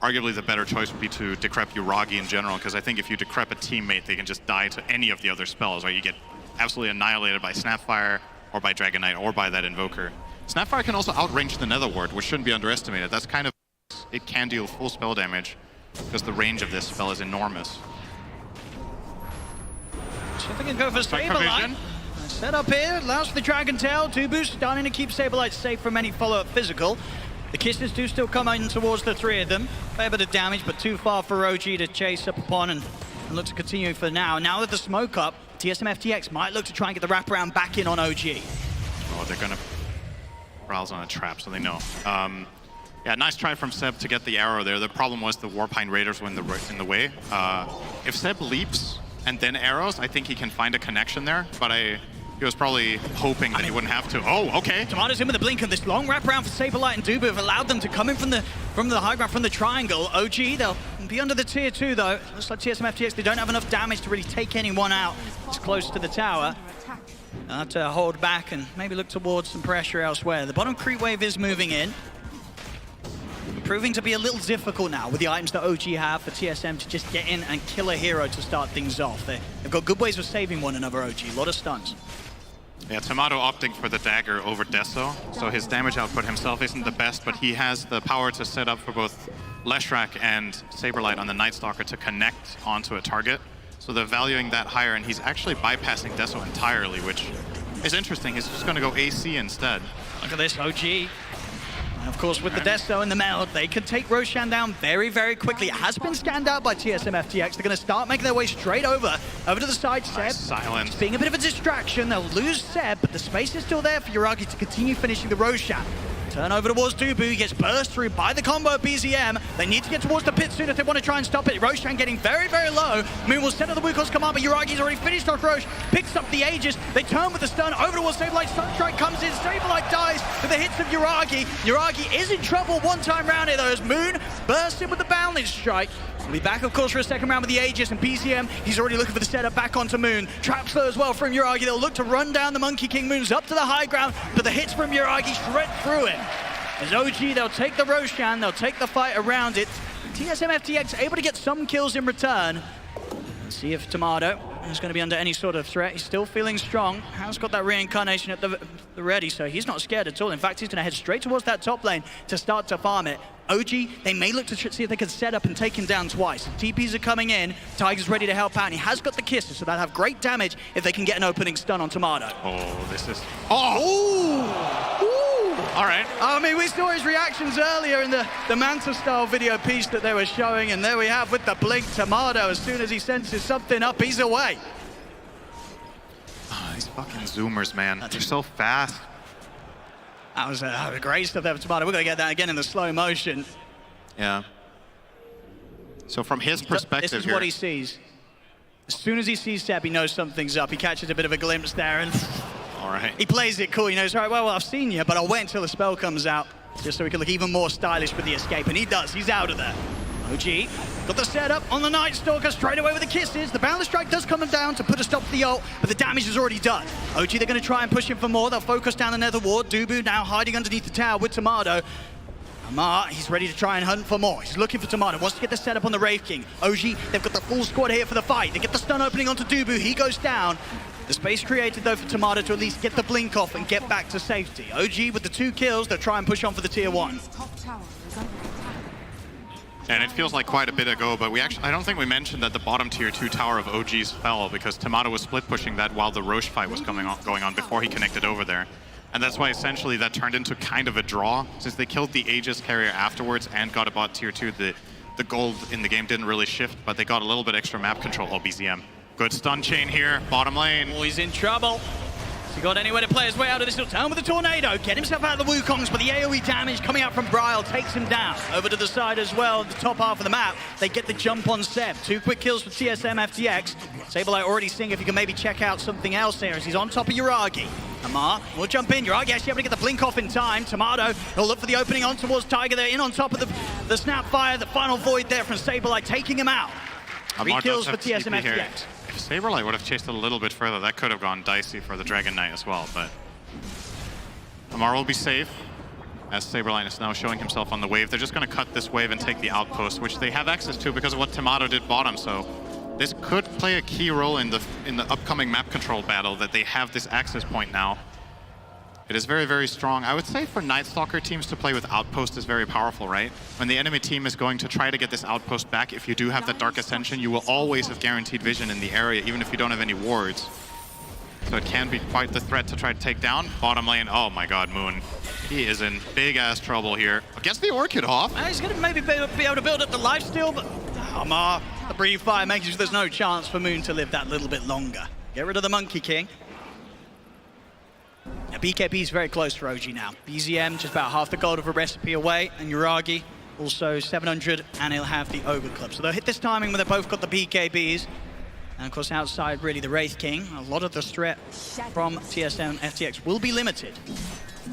Arguably the better choice would be to decrep Yuragi in general, because I think if you decrep a teammate, they can just die to any of the other spells, right? You get absolutely annihilated by Snapfire, or by Dragon Knight, or by that Invoker. Snapfire can also outrange the Netherward, which shouldn't be underestimated. That's kind of... it can deal full spell damage, because the range of this spell is enormous. So they can go for Saberlight. Set up here, allows for the Dragon Tail. Dubu starting to keep Saberlight safe from any follow-up physical. The kisses do still come in towards the three of them. Fair bit of damage, but too far for OG to chase up upon and look to continue for now. Now with the smoke up, TSM FTX might look to try and get the wraparound back in on OG. Oh, they're gonna... Prowl's on a trap, so they know. Yeah, nice try from Seb to get the arrow there. The problem was the Warpine Raiders were in the way. If Seb leaps and then arrows, I think he can find a connection there, but he was probably hoping that he wouldn't have to. Oh, okay. Tomato's in with the blink, and this long wraparound for Saberlight and Dubu have allowed them to come in from the high ground, from the triangle. OG, they'll be under the tier 2 though. Looks like TSM FTX, they don't have enough damage to really take anyone out. It's close to the tower. To hold back and maybe look towards some pressure elsewhere. The bottom creep wave is moving in. Proving to be a little difficult now with the items that OG have for TSM to just get in and kill a hero to start things off. They've got good ways of saving one another, OG. A lot of stuns. Yeah, Tomato opting for the dagger over Deso, so his damage output himself isn't the best, but he has the power to set up for both Leshrac and Saberlight on the Night Stalker to connect onto a target. So they're valuing that higher, and he's actually bypassing Deso entirely, which is interesting. He's just going to go AC instead. Look at this, OG. And of course, with the Deso and the meld, they can take Roshan down very, very quickly. It has been scanned out by TSM FTX. They're going to start making their way straight over to the side. Nice Seb, silence. being a bit of a distraction. They'll lose Seb, but the space is still there for Yuragi to continue finishing the Roshan. Turn over towards Dubu, he gets burst through by the combo of BZM. They need to get towards the pit soon if they want to try and stop it. Roshan getting very, very low. Moon will send the Wukong's command, but Yuragi's already finished off Roche, picks up the Aegis. They turn with the stun over towards Saberlight. Sunstrike comes in, Saberlight dies with the hits of Yuragi. Yuragi is in trouble one time round here though, as Moon bursts in with the Bounding Strike. We'll be back, of course, for a second round with the Aegis, and BZM, he's already looking for the setup back onto Moon. Trap slow as well from Yuragi. They'll look to run down the Monkey King. Moon's up to the high ground, but the hits from Yuragi shred through it. As OG, they'll take the Roshan, they'll take the fight around it. TSM FTX able to get some kills in return. Let's see if Tomato is going to be under any sort of threat. He's still feeling strong. Has got that reincarnation at the ready, so he's not scared at all. In fact, he's going to head straight towards that top lane to start to farm it. OG, they may look to see if they can set up and take him down twice. TPs are coming in, Tiger's ready to help out, and he has got the kisses, so that'll have great damage if they can get an opening stun on Tomato. Oh, this is... Oh! Ooh! All right. I mean, we saw his reactions earlier in the Manta-style video piece that they were showing, and there we have with the blink, Tomato, as soon as he senses something up, he's away. Oh, these fucking Zoomers, man. They're so fast. That was great stuff there for Tomato. We're going to get that again in the slow motion. Yeah. So from his perspective this is what he sees. As soon as he sees Seb, he knows something's up. He catches a bit of a glimpse there, and all right. He plays it cool. He knows, right, well, I've seen you, but I'll wait until the spell comes out, just so he can look even more stylish with the escape, and he does. He's out of there. OG got the setup on the Night Stalker straight away with the kisses. The Boundless Strike does come down to put a stop to the ult, but the damage is already done. OG, they're going to try and push him for more. They'll focus down the Nether Ward. Dubu now hiding underneath the tower with Tomato. Amar, he's ready to try and hunt for more. He's looking for Tomato, wants to get the setup on the Wraith King. OG, they've got the full squad here for the fight. They get the stun opening onto Dubu. He goes down. The space created, though, for Tomato to at least get the blink off and get back to safety. OG, with the 2 kills, they'll try and push on for the tier 1. And it feels like quite a bit ago, but I don't think we mentioned that the bottom tier 2 tower of OG's fell because Tomato was split pushing that while the Roche fight was going on before he connected over there. And that's why essentially that turned into kind of a draw, since they killed the Aegis carrier afterwards and got a bot tier 2. The the goal in the game didn't really shift, but they got a little bit extra map control. Oh, BZM. Good stun chain here, bottom lane. Oh, he's in trouble. Has he got anywhere to play his way out of this? He'll turn with the tornado, get himself out of the Wukongs, but the AoE damage coming out from Bryle takes him down. Over to the side as well, the top half of the map. They get the jump on Seb. 2 quick kills for TSM FTX. Sableye already seeing if he can maybe check out something else here as he's on top of Uragi. Amar will jump in. Uragi actually able to get the blink off in time. Tomato, he'll look for the opening on towards Tiger. They're in on top of the Snapfire. The final void there from Sableye taking him out. 3 kills for TSM FTX. If Saberlight would have chased it a little bit further, that could have gone dicey for the Dragon Knight as well, but Amar will be safe, as Saberlight is now showing himself on the wave. They're just going to cut this wave and take the outpost, which they have access to because of what Tomato did bottom, so this could play a key role in the upcoming map control battle, that they have this access point now. It is very, very strong. I would say for Night Stalker teams to play with outpost is very powerful, right? When the enemy team is going to try to get this outpost back, if you do have that Dark Ascension, you will always have guaranteed vision in the area, even if you don't have any wards. So it can be quite the threat to try to take down. Bottom lane, oh my god, Moon. He is in big-ass trouble here. Gets the Orchid off. He's going to maybe be able to build up the lifesteal, but Amar, the Breathe Fire makes sure there's no chance for Moon to live that little bit longer. Get rid of the Monkey King. Now, BKB is very close for OG now. BZM just about half the gold of a recipe away, and Uragi also 700, and he'll have the Ogre Club. So they'll hit this timing when they've both got the BKBs. And of course, outside really the Wraith King, a lot of the threat from TSM FTX will be limited.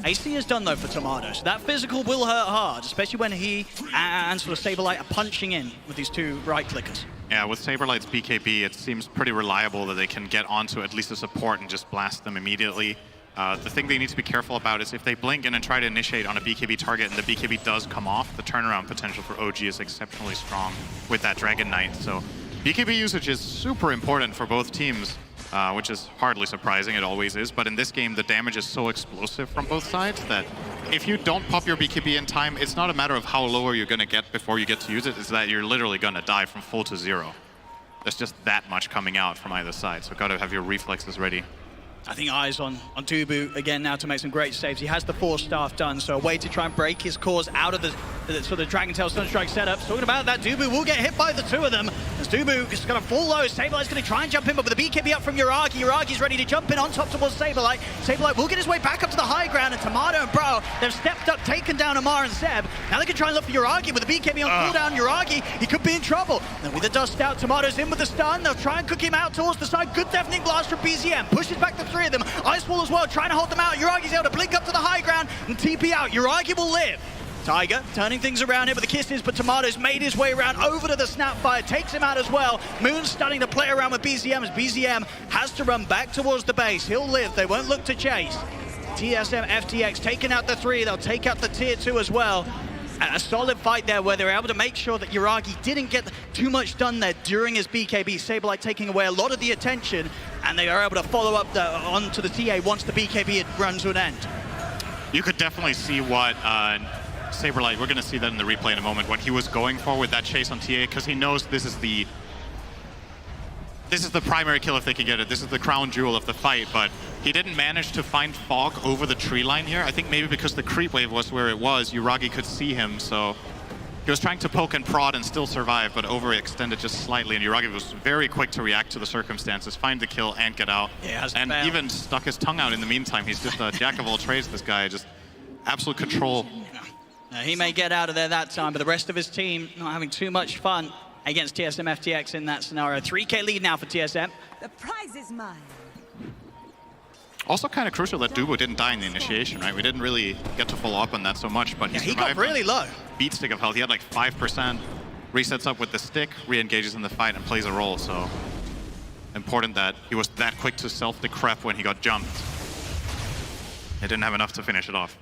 AC is done though for Tomato, so that physical will hurt hard, especially when he and sort of Saberlight are punching in with these 2 right clickers. Yeah, with Saberlight's BKB, it seems pretty reliable that they can get onto at least a support and just blast them immediately. The thing they need to be careful about is if they blink in and try to initiate on a BKB target and the BKB does come off, the turnaround potential for OG is exceptionally strong with that Dragon Knight. So BKB usage is super important for both teams, which is hardly surprising, it always is. But in this game, the damage is so explosive from both sides that if you don't pop your BKB in time, it's not a matter of how low you're going to get before you get to use it, it's that you're literally going to die from full to 0. There's just that much coming out from either side, so got to have your reflexes ready. I think eyes on Dubu again now to make some great saves. He has the 4 staff done, so a way to try and break his cores out of the sort of Dragon Tail Sunstrike setup. Talking about that, Dubu will get hit by the 2 of them. As Dubu is going to fall low, Saberlight's going to try and jump in, but with the BKB up from Uragi, Uragi's ready to jump in on top towards Saberlight. Saberlight will get his way back up to the high ground, and Tomato and Bro, they've stepped up, taken down Amar and Seb. Now they can try and look for Uragi with the BKB on cooldown. Uragi, he could be in trouble. Then with the dust out, Tomato's in with the stun. They'll try and cook him out towards the side. Good deafening blast from BZM. Pushes back the 3 of them. Ice Wall as well, trying to hold them out. Uragi's able to blink up to the high ground and TP out. Uragi will live. Tiger turning things around here with the kisses, but Tomato's made his way around over to the Snapfire, takes him out as well. Moon's starting to play around with BZM as BZM has to run back towards the base. He'll live, they won't look to chase. TSM FTX taking out the 3, they'll take out the tier 2 as well. And a solid fight there where they were able to make sure that Uragi didn't get too much done there during his BKB. Saberlight taking away a lot of the attention, and they are able to follow up onto the TA once the BKB had run to an end. You could definitely see what Saberlight, we're going to see that in the replay in a moment, what he was going for with that chase on TA, because he knows this is the primary kill if they can get it. This is the crown jewel of the fight, but he didn't manage to find fog over the tree line here. I think maybe because the creep wave was where it was, Uragi could see him, so he was trying to poke and prod and still survive, but overextended just slightly, and Uragi was very quick to react to the circumstances, find the kill, and get out. Yeah, and even stuck his tongue out in the meantime. He's just a jack of all trades, this guy. Just absolute control. He may get out of there that time, but the rest of his team not having too much fun against TSM FTX in that scenario. 3K lead now for TSM. The prize is mine. Also kind of crucial that Dubu didn't die in the initiation, right? We didn't really get to follow up on that so much, but he got really low. Beat stick of health. He had like 5%. Resets up with the stick, re-engages in the fight, and plays a role. So important that he was that quick to self-decrep when he got jumped. He didn't have enough to finish it off.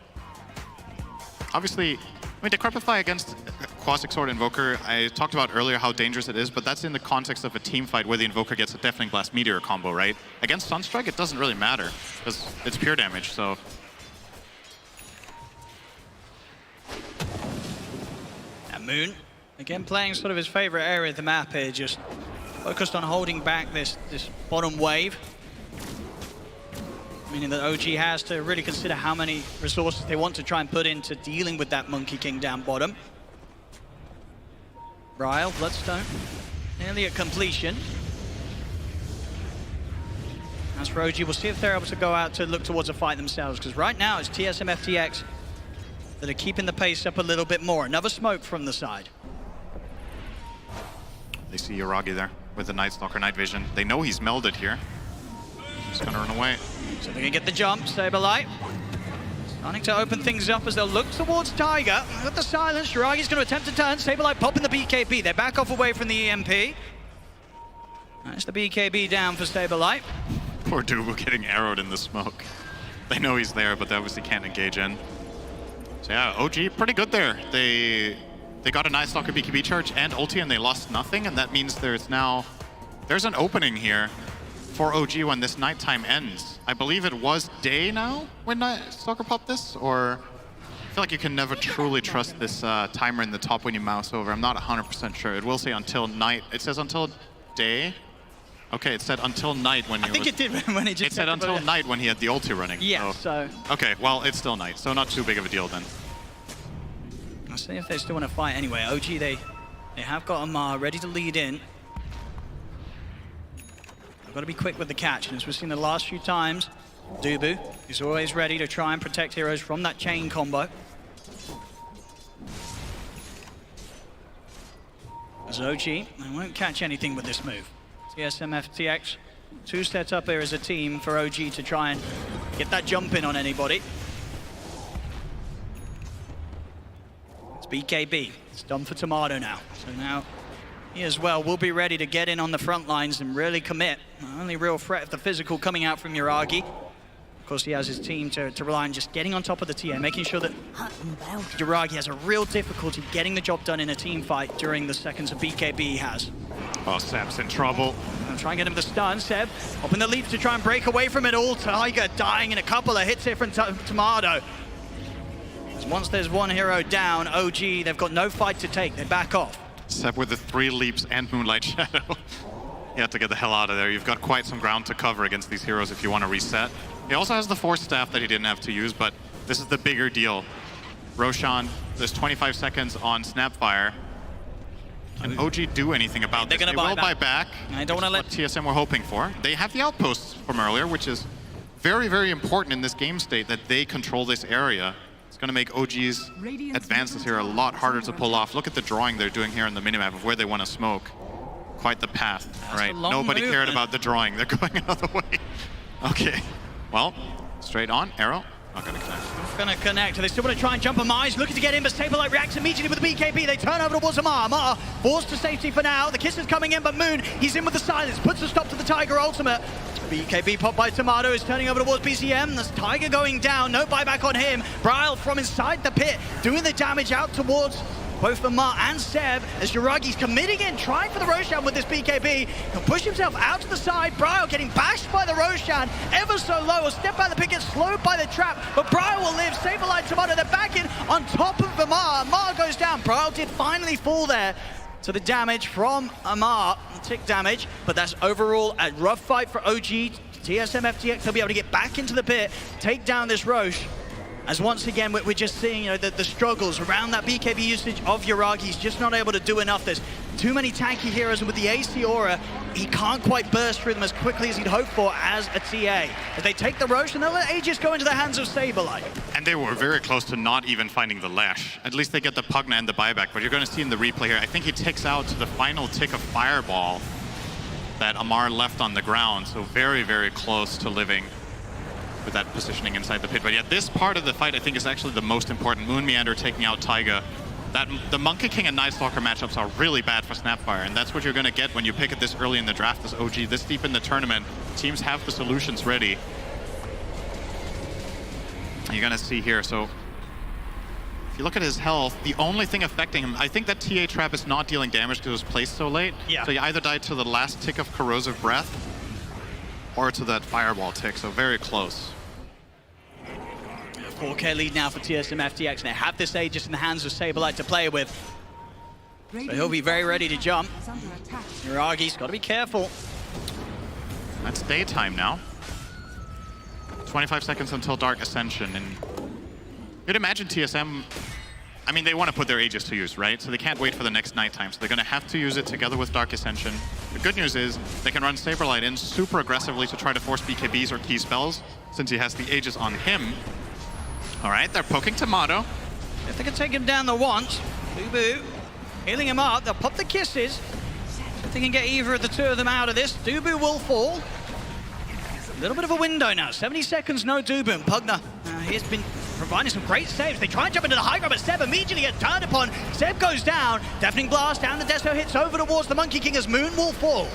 Obviously, I mean, Decrepify against Quasic Sword Invoker, I talked about earlier how dangerous it is, but that's in the context of a team fight where the Invoker gets a Deafening Blast Meteor combo, right? Against Sunstrike, it doesn't really matter, because it's pure damage, so... And Moon, again playing sort of his favorite area of the map here, just focused on holding back this bottom wave. Meaning that OG has to really consider how many resources they want to try and put into dealing with that Monkey King down bottom. Ryle, Bloodstone, nearly at completion. As for OG, we'll see if they're able to go out to look towards a fight themselves, because right now it's TSM FTX that are keeping the pace up a little bit more. Another smoke from the side. They see Yuragi there with the Night Stalker night vision. They know he's melded here. He's gonna run away. So they're gonna get the jump, Saberlight. Starting to open things up as they'll look towards Tiger. With the silence, Yuragi's gonna attempt to turn. Saberlight popping the BKB. They back off away from the EMP. That's the BKB down for Saberlight. Poor Dubu getting arrowed in the smoke. They know he's there, but they obviously can't engage in. So yeah, OG pretty good there. They got a Night Stalker BKB charge and ulti, and they lost nothing, and that means there's an opening here for OG when this nighttime ends. I believe it was day now when Night Stalker popped this, or I feel like you can never truly trust this timer in the top when you mouse over. I'm not 100% sure. It will say until night. It says until day. Okay, it said until night when I think it did when it just It said until night when he had the ulti running. Yeah, so... Okay, well, it's still night, so not too big of a deal then. I'll see if they still want to fight anyway. OG, they have got Amar ready to lead in. They've got to be quick with the catch, and as we've seen the last few times, Dubu is always ready to try and protect heroes from that chain combo. As OG, they won't catch anything with this move. TSM FTX, two set up here as a team for OG to try and get that jump in on anybody. It's BKB, it's done for Tomato now. So now he as well will be ready to get in on the front lines and really commit. The only real threat of the physical coming out from Yuragi. Of course, he has his team to rely on just getting on top of the TA, making sure that Yuragi has a real difficulty getting the job done in a team fight during the seconds that BKB has. Oh, Seb's in trouble. I'll try and get him the stun. Seb up in the lead to try and break away from it all. Tiger dying in a couple of hits here from Tomato. Once there's one hero down, OG, they've got no fight to take. They back off. Seb with the 3 leaps and Moonlight Shadow. You have to get the hell out of there. You've got quite some ground to cover against these heroes if you want to reset. He also has the Force Staff that he didn't have to use, but this is the bigger deal. Roshan, there's 25 seconds on Snapfire. Can OG do anything about this? They will buy back. I don't want to let TSM were hoping for. They have the outposts from earlier, which is very, very important in this game state that they control this area. It's going to make OG's advances here a lot harder to pull off. Look at the drawing they're doing here on the minimap of where they want to smoke. Quite the path, right? Nobody cared about the drawing. They're going another way. Okay, well, straight on, arrow. Not going to connect. Not going to connect. They still want to try and jump Amar. He's looking to get in, but Saberlight reacts immediately with the BKB. They turn over towards Amar. Amar forced to safety for now. The kiss is coming in, but Moon, he's in with the silence. Puts a stop to the Tiger ultimate. BKB popped by Tomato is turning over towards BCM. There's Tiger going down. No buyback on him. Bryle from inside the pit doing the damage out towards both Amar and Seb as Yuragi's committing in, trying for the Roshan with this BKB. He'll push himself out to the side. Bryle getting bashed by the Roshan ever so low. A step by the pit, gets slowed by the trap, but Bryle will live. Saberlight, Tomato, they're back in on top of Amar. Amar goes down. Bryle did finally fall there to the damage from Amar, tick damage, but that's overall a rough fight for OG. TSM FTX, they'll be able to get back into the pit, take down this Roche. As once again, we're just seeing the struggles around that BKB usage of Yuragi. He's just not able to do enough. There's too many tanky heroes, and with the AC aura, he can't quite burst through them as quickly as he'd hoped for as a TA. As they take the Roche, and they'll let Aegis go into the hands of Saberlight. And they were very close to not even finding the Lash. At least they get the Pugna and the buyback, but you're going to see in the replay here, I think he ticks out to the final tick of Fireball that Amar left on the ground, so very, very close to living with that positioning inside the pit. But yeah, this part of the fight I think is actually the most important. Moon Meander taking out Taiga. The Monkey King and Night Stalker matchups are really bad for Snapfire, and that's what you're going to get when you pick it this early in the draft as OG. This deep in the tournament, teams have the solutions ready. You're going to see here, so if you look at his health, the only thing affecting him, I think that TA trap is not dealing damage because it was placed so late. Yeah. So you either died to the last tick of Corrosive Breath or to that Fireball tick, so very close. 4K lead now for TSM FTX, and they have this Aegis in the hands of Saberlight to play with. So he'll be very ready to jump. Yuragi's got to be careful. That's daytime now. 25 seconds until Dark Ascension, and you'd imagine TSM I mean, they want to put their Aegis to use, right? So they can't wait for the next nighttime. So they're going to have to use it together with Dark Ascension. The good news is they can run Saberlight in super aggressively to try to force BKBs or key spells, since he has the Aegis on him. All right, they're poking Tomato. If they can take him down the once, Dubu healing him up. They'll pop the kisses. If they can get either of the two of them out of this, Dubu will fall. A little bit of a window now. 70 seconds, no Dubu. And Pugna, he's been providing some great saves. They try and jump into the high ground, but Seb immediately gets turned upon. Seb goes down. Deafening Blast down. The Deso hits over towards the Monkey King as Moon will fall.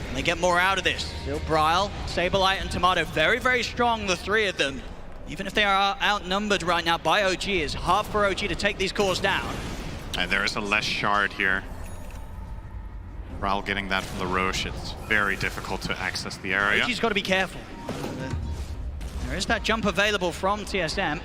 And they get more out of this. Still Bryle, Saberlight, and Tomato. Very, very strong, the three of them. Even if they are outnumbered right now by OG, it's hard for OG to take these cores down. And there is a less shard here. Bryle getting that from the Roche. It's very difficult to access the area. OG's got to be careful. There is that jump available from TSM.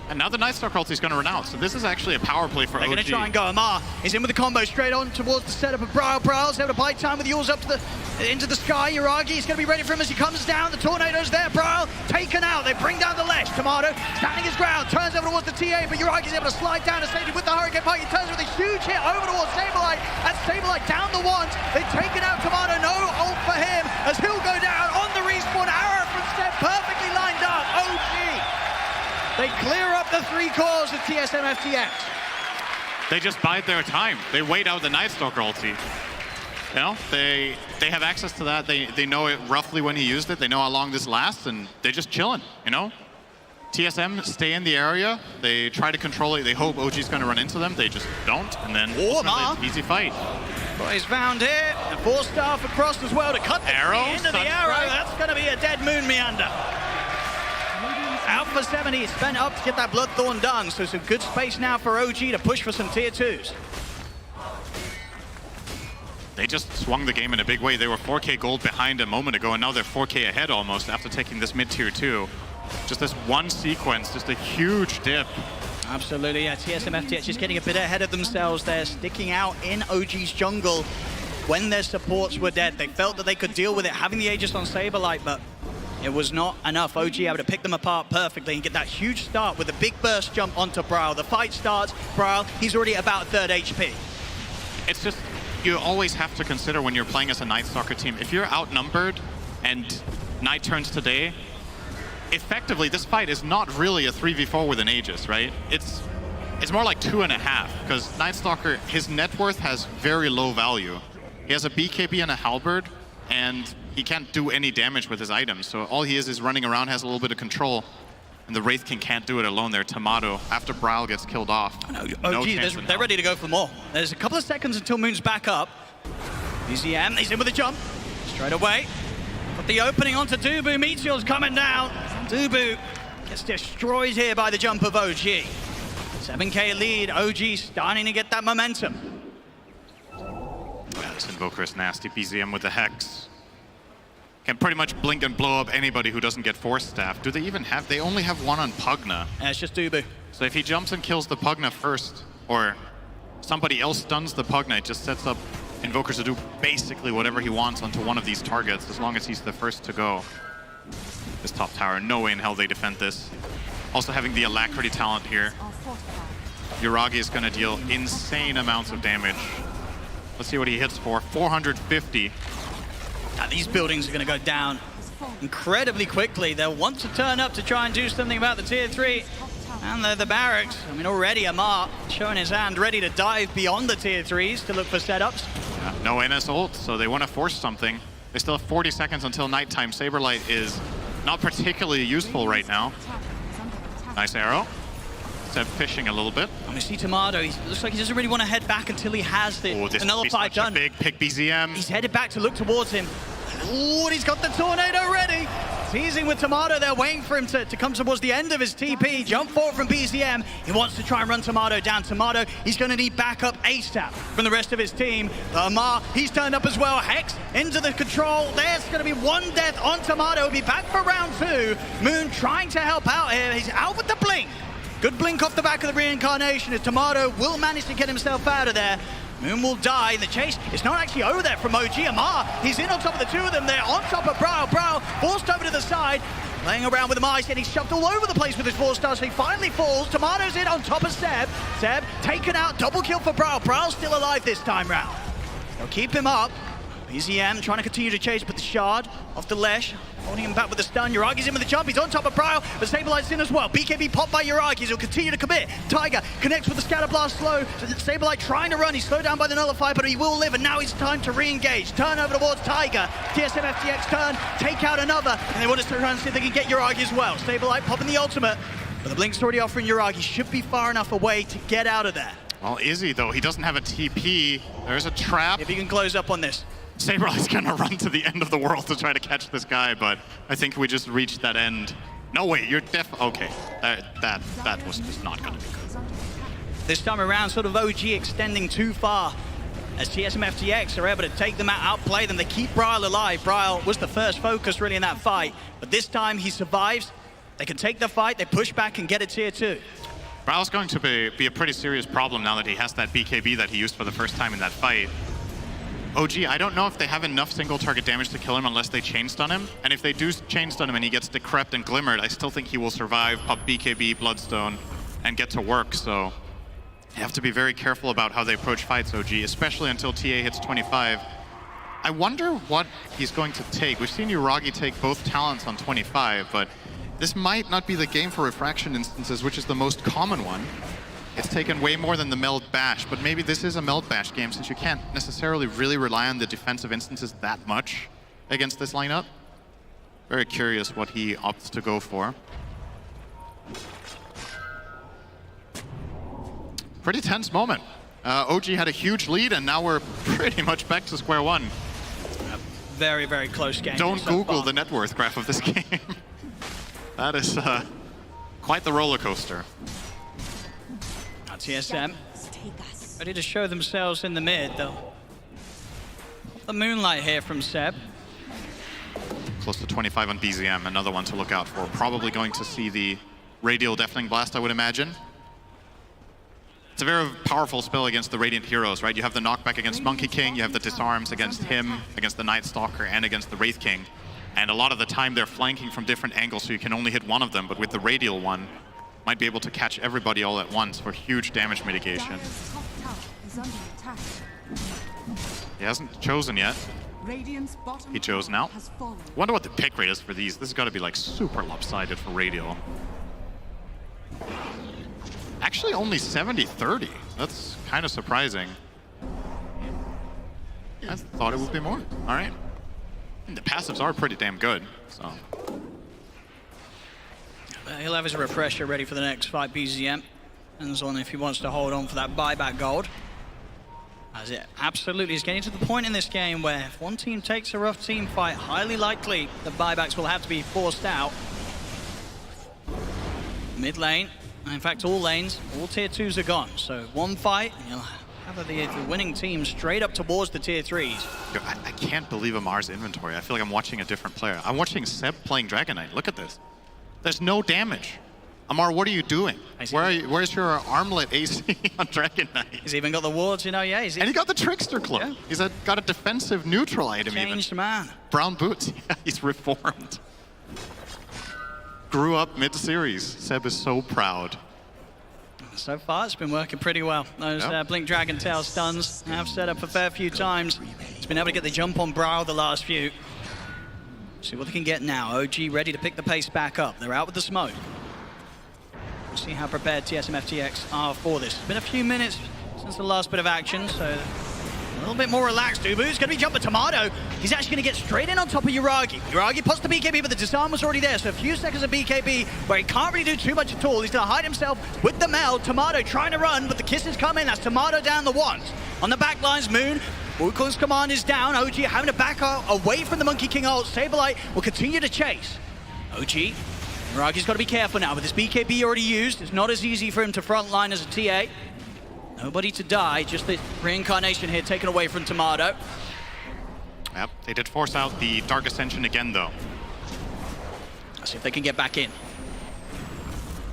And now the Night Stalker ulti is going to run out, so this is actually a power play for OG. They're going to try and go Amar. He's in with the combo straight on towards the setup of Bryle. Bryle's able to buy time with the Yules up to into the sky. Uragi is going to be ready for him as he comes down. The Tornado's there. Bryle taken out. They bring down the Lesh. Tomato standing his ground. Turns over towards the TA, but Uragi's able to slide down to safety with the Hurricane Pike. He turns with a huge hit over towards Saberlight. And Saberlight down the ones. They've taken out Tomato. No ult for him as he'll go down on the respawn. Arrow from Step perfectly lined up. OG. They clear up the three cores of TSM FTX. They just bide their time. They wait out the Night Stalker ulti. You know, they have access to that. They know it roughly when he used it. They know how long this lasts, and they're just chilling, you know? TSM stay in the area. They try to control it. They hope OG's going to run into them. They just don't, and then it's an easy fight. Well, he's found here. The 4-staff across as well to cut the Arrow, into the arrow. That's going to be a dead Moon Meander. Out for 70, spent up to get that Bloodthorn done, so some good space now for OG to push for some tier 2s. They just swung the game in a big way. They were 4K gold behind a moment ago, and now they're 4K ahead almost after taking this mid-tier 2. Just this one sequence, just a huge dip. Absolutely, yeah. TSM FTX just getting a bit ahead of themselves there, sticking out in OG's jungle when their supports were dead. They felt that they could deal with it, having the Aegis on Saberlight, but it was not enough. OG able to pick them apart perfectly and get that huge start with a big burst jump onto Bryle. The fight starts. Bryle, he's already about 3rd HP. It's just, you always have to consider when you're playing as a Night Stalker team, if you're outnumbered and night turns to day, effectively this fight is not really a 3v4 with an Aegis, right? It's more like 2.5, because Night Stalker, his net worth has very low value. He has a BKB and a Halberd, and he can't do any damage with his items, so all he is running around, has a little bit of control, and the Wraith King can't do it alone there. Tomato, after Bryle gets killed off. No they're ready to go for more. There's a couple of seconds until Moon's back up. BZM, he's in with a jump. Straight away. But the opening onto Dubu. Meteor's coming down. Dubu gets destroyed here by the jump of OG. 7K lead. OG starting to get that momentum. Yeah, this Invoker is nasty. BZM with the Hex. Can pretty much blink and blow up anybody who doesn't get Force Staff. Do they even have? They only have one on Pugna. Yeah, it's just Dubu. So if he jumps and kills the Pugna first, or somebody else stuns the Pugna, it just sets up Invokers to do basically whatever he wants onto one of these targets, as long as he's the first to go. This top tower, no way in hell they defend this. Also having the Alacrity talent here. Uragi is going to deal insane amounts of damage. Let's see what he hits for. 450. These buildings are going to go down incredibly quickly. They'll want to turn up to try and do something about the tier 3 and the barracks. I mean, already Amar showing his hand, ready to dive beyond the tier 3s to look for setups. Yeah, no NS ult, so they want to force something. They still have 40 seconds until nighttime. Saberlight is not particularly useful right now. Nice arrow. Seb fishing a little bit. And we see Tomato. He looks like he doesn't really want to head back until he has the nullify done. Big pick BZM. He's headed back to look towards him. Oh, he's got the tornado ready. Teasing with Tomato there, waiting for him to come towards the end of his TP. Jump forward from BZM. He wants to try and run Tomato down. Tomato, he's going to need backup ASAP from the rest of his team. Amar, he's turned up as well. Hex into the control. There's going to be one death on Tomato. He'll be back for round 2. Moon trying to help out here. He's out with the blink. Good blink off the back of the reincarnation as Tomato will manage to get himself out of there. Moon will die in the chase. It's not actually over there from OG. Amar, he's in on top of the two of them there, on top of Bryle. Bryle forced over to the side. playing around with the mice, getting shoved all over the place with his 4-star, so he finally falls. Tomato's in on top of Seb. Seb taken out, double kill for Brawl. Brawl's still alive this time round. They'll keep him up. BZM trying to continue to chase, but the shard off the Lesh, holding him back with the stun. Uragi's in with the jump, he's on top of Brawl, but Sablite's in as well. BKB popped by Uragi, he'll continue to commit. Tiger connects with the scatter blast slow. Sablite trying to run, he's slowed down by the nullify, but he will live, and now it's time to re-engage. Turn over towards Tiger. TSM FTX turn, take out another, and they want us to run and see if they can get Uragi as well. Sablite popping the ultimate, but the Blink's already offering Uragi. Should be far enough away to get out of there. Well, Izzy, though, he doesn't have a TP. There's a trap. If he can close up on this. Sablite's gonna run to the end of the world to try to catch this guy, but I think we just reached that end. No, wait, you're okay. That was just not gonna be good. This time around, sort of OG extending too far. As TSM FTX are able to take them out, outplay them. They keep Brawl alive. Brawl was the first focus really in that fight, but this time he survives. They can take the fight, they push back and get a tier 2. Brawl's going to be a pretty serious problem now that he has that BKB that he used for the first time in that fight. OG, I don't know if they have enough single target damage to kill him unless they chain stun him. And if they do chain stun him and he gets decrept and glimmered, I still think he will survive, pop BKB, Bloodstone, and get to work. So you have to be very careful about how they approach fights, OG, especially until TA hits 25. I wonder what he's going to take. We've seen Uragi take both talents on 25, but this might not be the game for refraction instances, which is the most common one. It's taken way more than the Meld Bash, but maybe this is a Meld Bash game since you can't necessarily really rely on the defensive instances that much against this lineup. Very curious what he opts to go for. Pretty tense moment. OG had a huge lead and now we're pretty much back to square one. Very, very close game. Don't so Google far. the net worth graph of this game. That is quite the roller coaster. TSM ready to show themselves in the mid, though. The moonlight here from Seb. Close to 25 on BZM, another one to look out for. Probably going to see the Radial Deafening Blast, I would imagine. It's a very powerful spell against the Radiant heroes, right? You have the knockback against Monkey King, you have the disarms against him, against the Night Stalker, and against the Wraith King. And a lot of the time they're flanking from different angles, so you can only hit one of them, but with the Radial one, might be able to catch everybody all at once for huge damage mitigation. He hasn't chosen yet. He chose now. Wonder what the pick rate is for these. This has got to be like super lopsided for Radial. Actually only 70-30. That's kind of surprising. I thought it would be more. All right. And the passives are pretty damn good, so. He'll have his refresher ready for the next fight, BZM. Depends on if he wants to hold on for that buyback gold. As it absolutely is getting to the point in this game where if one team takes a rough team fight, highly likely the buybacks will have to be forced out. Mid lane, in fact all lanes, all tier 2s are gone. So one fight, and you'll have the winning team straight up towards the tier 3s. I can't believe Amar's inventory. I feel like I'm watching a different player. I'm watching Seb playing Dragon Knight. Look at this. There's no damage. Amar, what are you doing? Where's your armlet AC on Dragon Knight? He's even got the wards, you know, yeah. And he got the Trickster Cloak. Yeah. He's got a defensive neutral item even. Changed man. Brown boots. Yeah, he's reformed. Grew up mid-series. Seb is so proud. So far, it's been working pretty well. Those Blink Dragon Tail stuns have set up a fair few times. He's been able to get the jump on Brawl the last few. See what they can get now. OG ready to pick the pace back up. They're out with the smoke. We'll see how prepared TSM FTX are for this. It's been a few minutes since the last bit of action, so a little bit more relaxed. Ubu's going to be jumping Tomato. He's actually going to get straight in on top of Uragi. Uragi pops the BKB, but the disarm was already there, so a few seconds of BKB where he can't really do too much at all. He's going to hide himself with the Meld. Tomato trying to run, but the kisses come in. That's Tomato down the ones. On the back lines, Moon. Wukong's command is down. OG having to back out away from the Monkey King ult. Sablite will continue to chase. OG, Uragi's got to be careful now with his BKB already used. It's not as easy for him to frontline as a TA. Nobody to die, just the reincarnation here taken away from Tomato. Yep, they did force out the Dark Ascension again though. Let's see if they can get back in.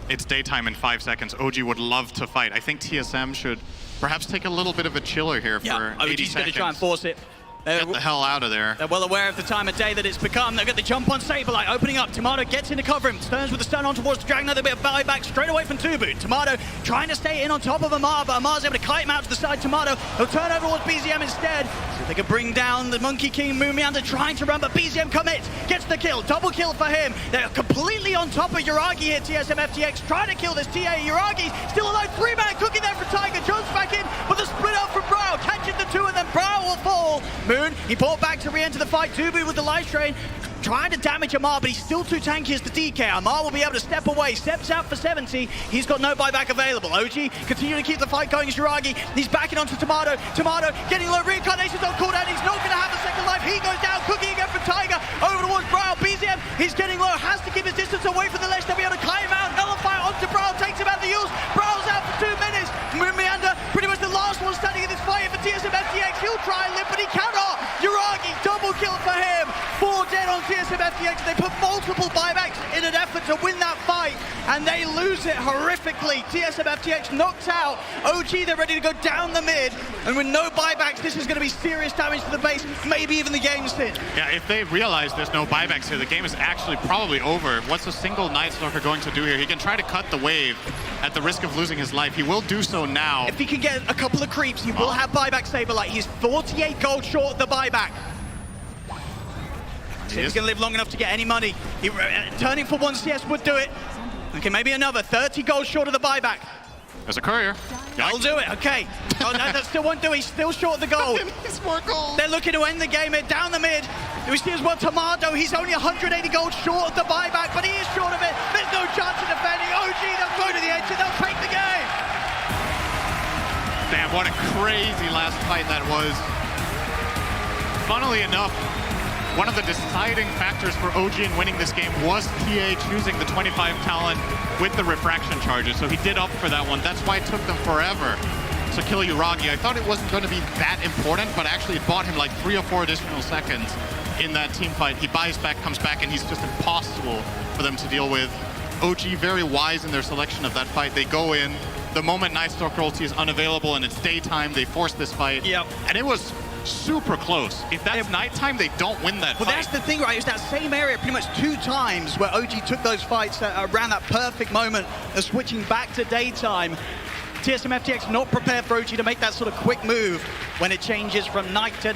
It's daytime in 5 seconds. OG would love to fight. I think TSM should perhaps take a little bit of a chiller here for 80 OG's seconds. going to try and force it. Get the hell out of there. They're well aware of the time of day that it's become. They've got the jump on Saberlight opening up. Tomato gets in to cover him. Turns with the stun on towards the Dragon. Another bit of buyback straight away from Tubu. Tomato trying to stay in on top of Amar, but Amar's able to kite him out to the side. Tomato, he'll turn over towards BZM instead. So they can bring down the Monkey King. Mumianda trying to run, but BZM commits. Gets the kill. Double kill for him. They're completely on top of Yuragi here. TSM FTX trying to kill this TA. Yuragi still alive. 3-man cooking there for Tiger. Jones back in, but the split up from Brow. Catches the two, and then Brow will fall. Moon, he brought back to re-enter the fight. Tubu with the life strain, trying to damage Amar, but he's still too tanky as the DK. Amar will be able to step away, steps out for 70. He's got no buyback available. OG continuing to keep the fight going as Yuragi. He's backing onto Tomato. Tomato getting low. Reincarnation's on cooldown. He's not going to have a second life. He goes down. Cooking again for Tiger. Over towards Brow. BZM, he's getting low. Has to keep his distance away from the ledge. They'll be able to kite him out. Nullify onto Brow. Takes him out the use. Brow's out for 2 minutes. Mumianda, pretty much the last one standing in this fight for TSM FTX. He'll try and live, but he cannot. Yuragi, double kill for him. 4 dead on TSM FTX. They put multiple buybacks in an effort to win that fight, and they lose it horrifically. TSM FTX knocked out. OG, they're ready to go down the mid, and with no buybacks, this is going to be serious damage to the base, maybe even the game sit. Yeah, if they realize there's no buybacks here, the game is actually probably over. What's a single Night Stalker going to do here? He can try to cut the wave at the risk of losing his life. He will do so now. If he can get a couple of creeps, he will have buyback Saberlight. He's 48 gold short of the buyback. So he's going to live long enough to get any money. Turning for 1 CS would do it. Okay, maybe another. 30 gold short of the buyback. There's a courier. That'll do it, okay. Oh, no, that still won't do it. He's still short of the gold. He's more gold. They're looking to end the game here, down the mid. We see as well Tomato, he's only 180 gold short of the buyback, but he is short of it. There's no chance of defending. OG, they'll go to the edge and they'll take the game. Damn, what a crazy last fight that was. Funnily enough, one of the deciding factors for OG in winning this game was TA choosing the 25 talent with the refraction charges, so he did up for that one. That's why it took them forever to kill Yuragi. I thought it wasn't going to be that important, but actually it bought him like 3 or 4 additional seconds in that team fight. He buys back, comes back, and he's just impossible for them to deal with. OG very wise in their selection of that fight. They go in, the moment Night Stalker ulti is unavailable and it's daytime, they force this fight. Yep. And it was super close. If that's nighttime, they don't win that fight. Well, that's the thing, right? It was that same area pretty much 2 times where OG took those fights around that perfect moment of switching back to daytime. TSM FTX not prepared for OG to make that sort of quick move when it changes from night to day.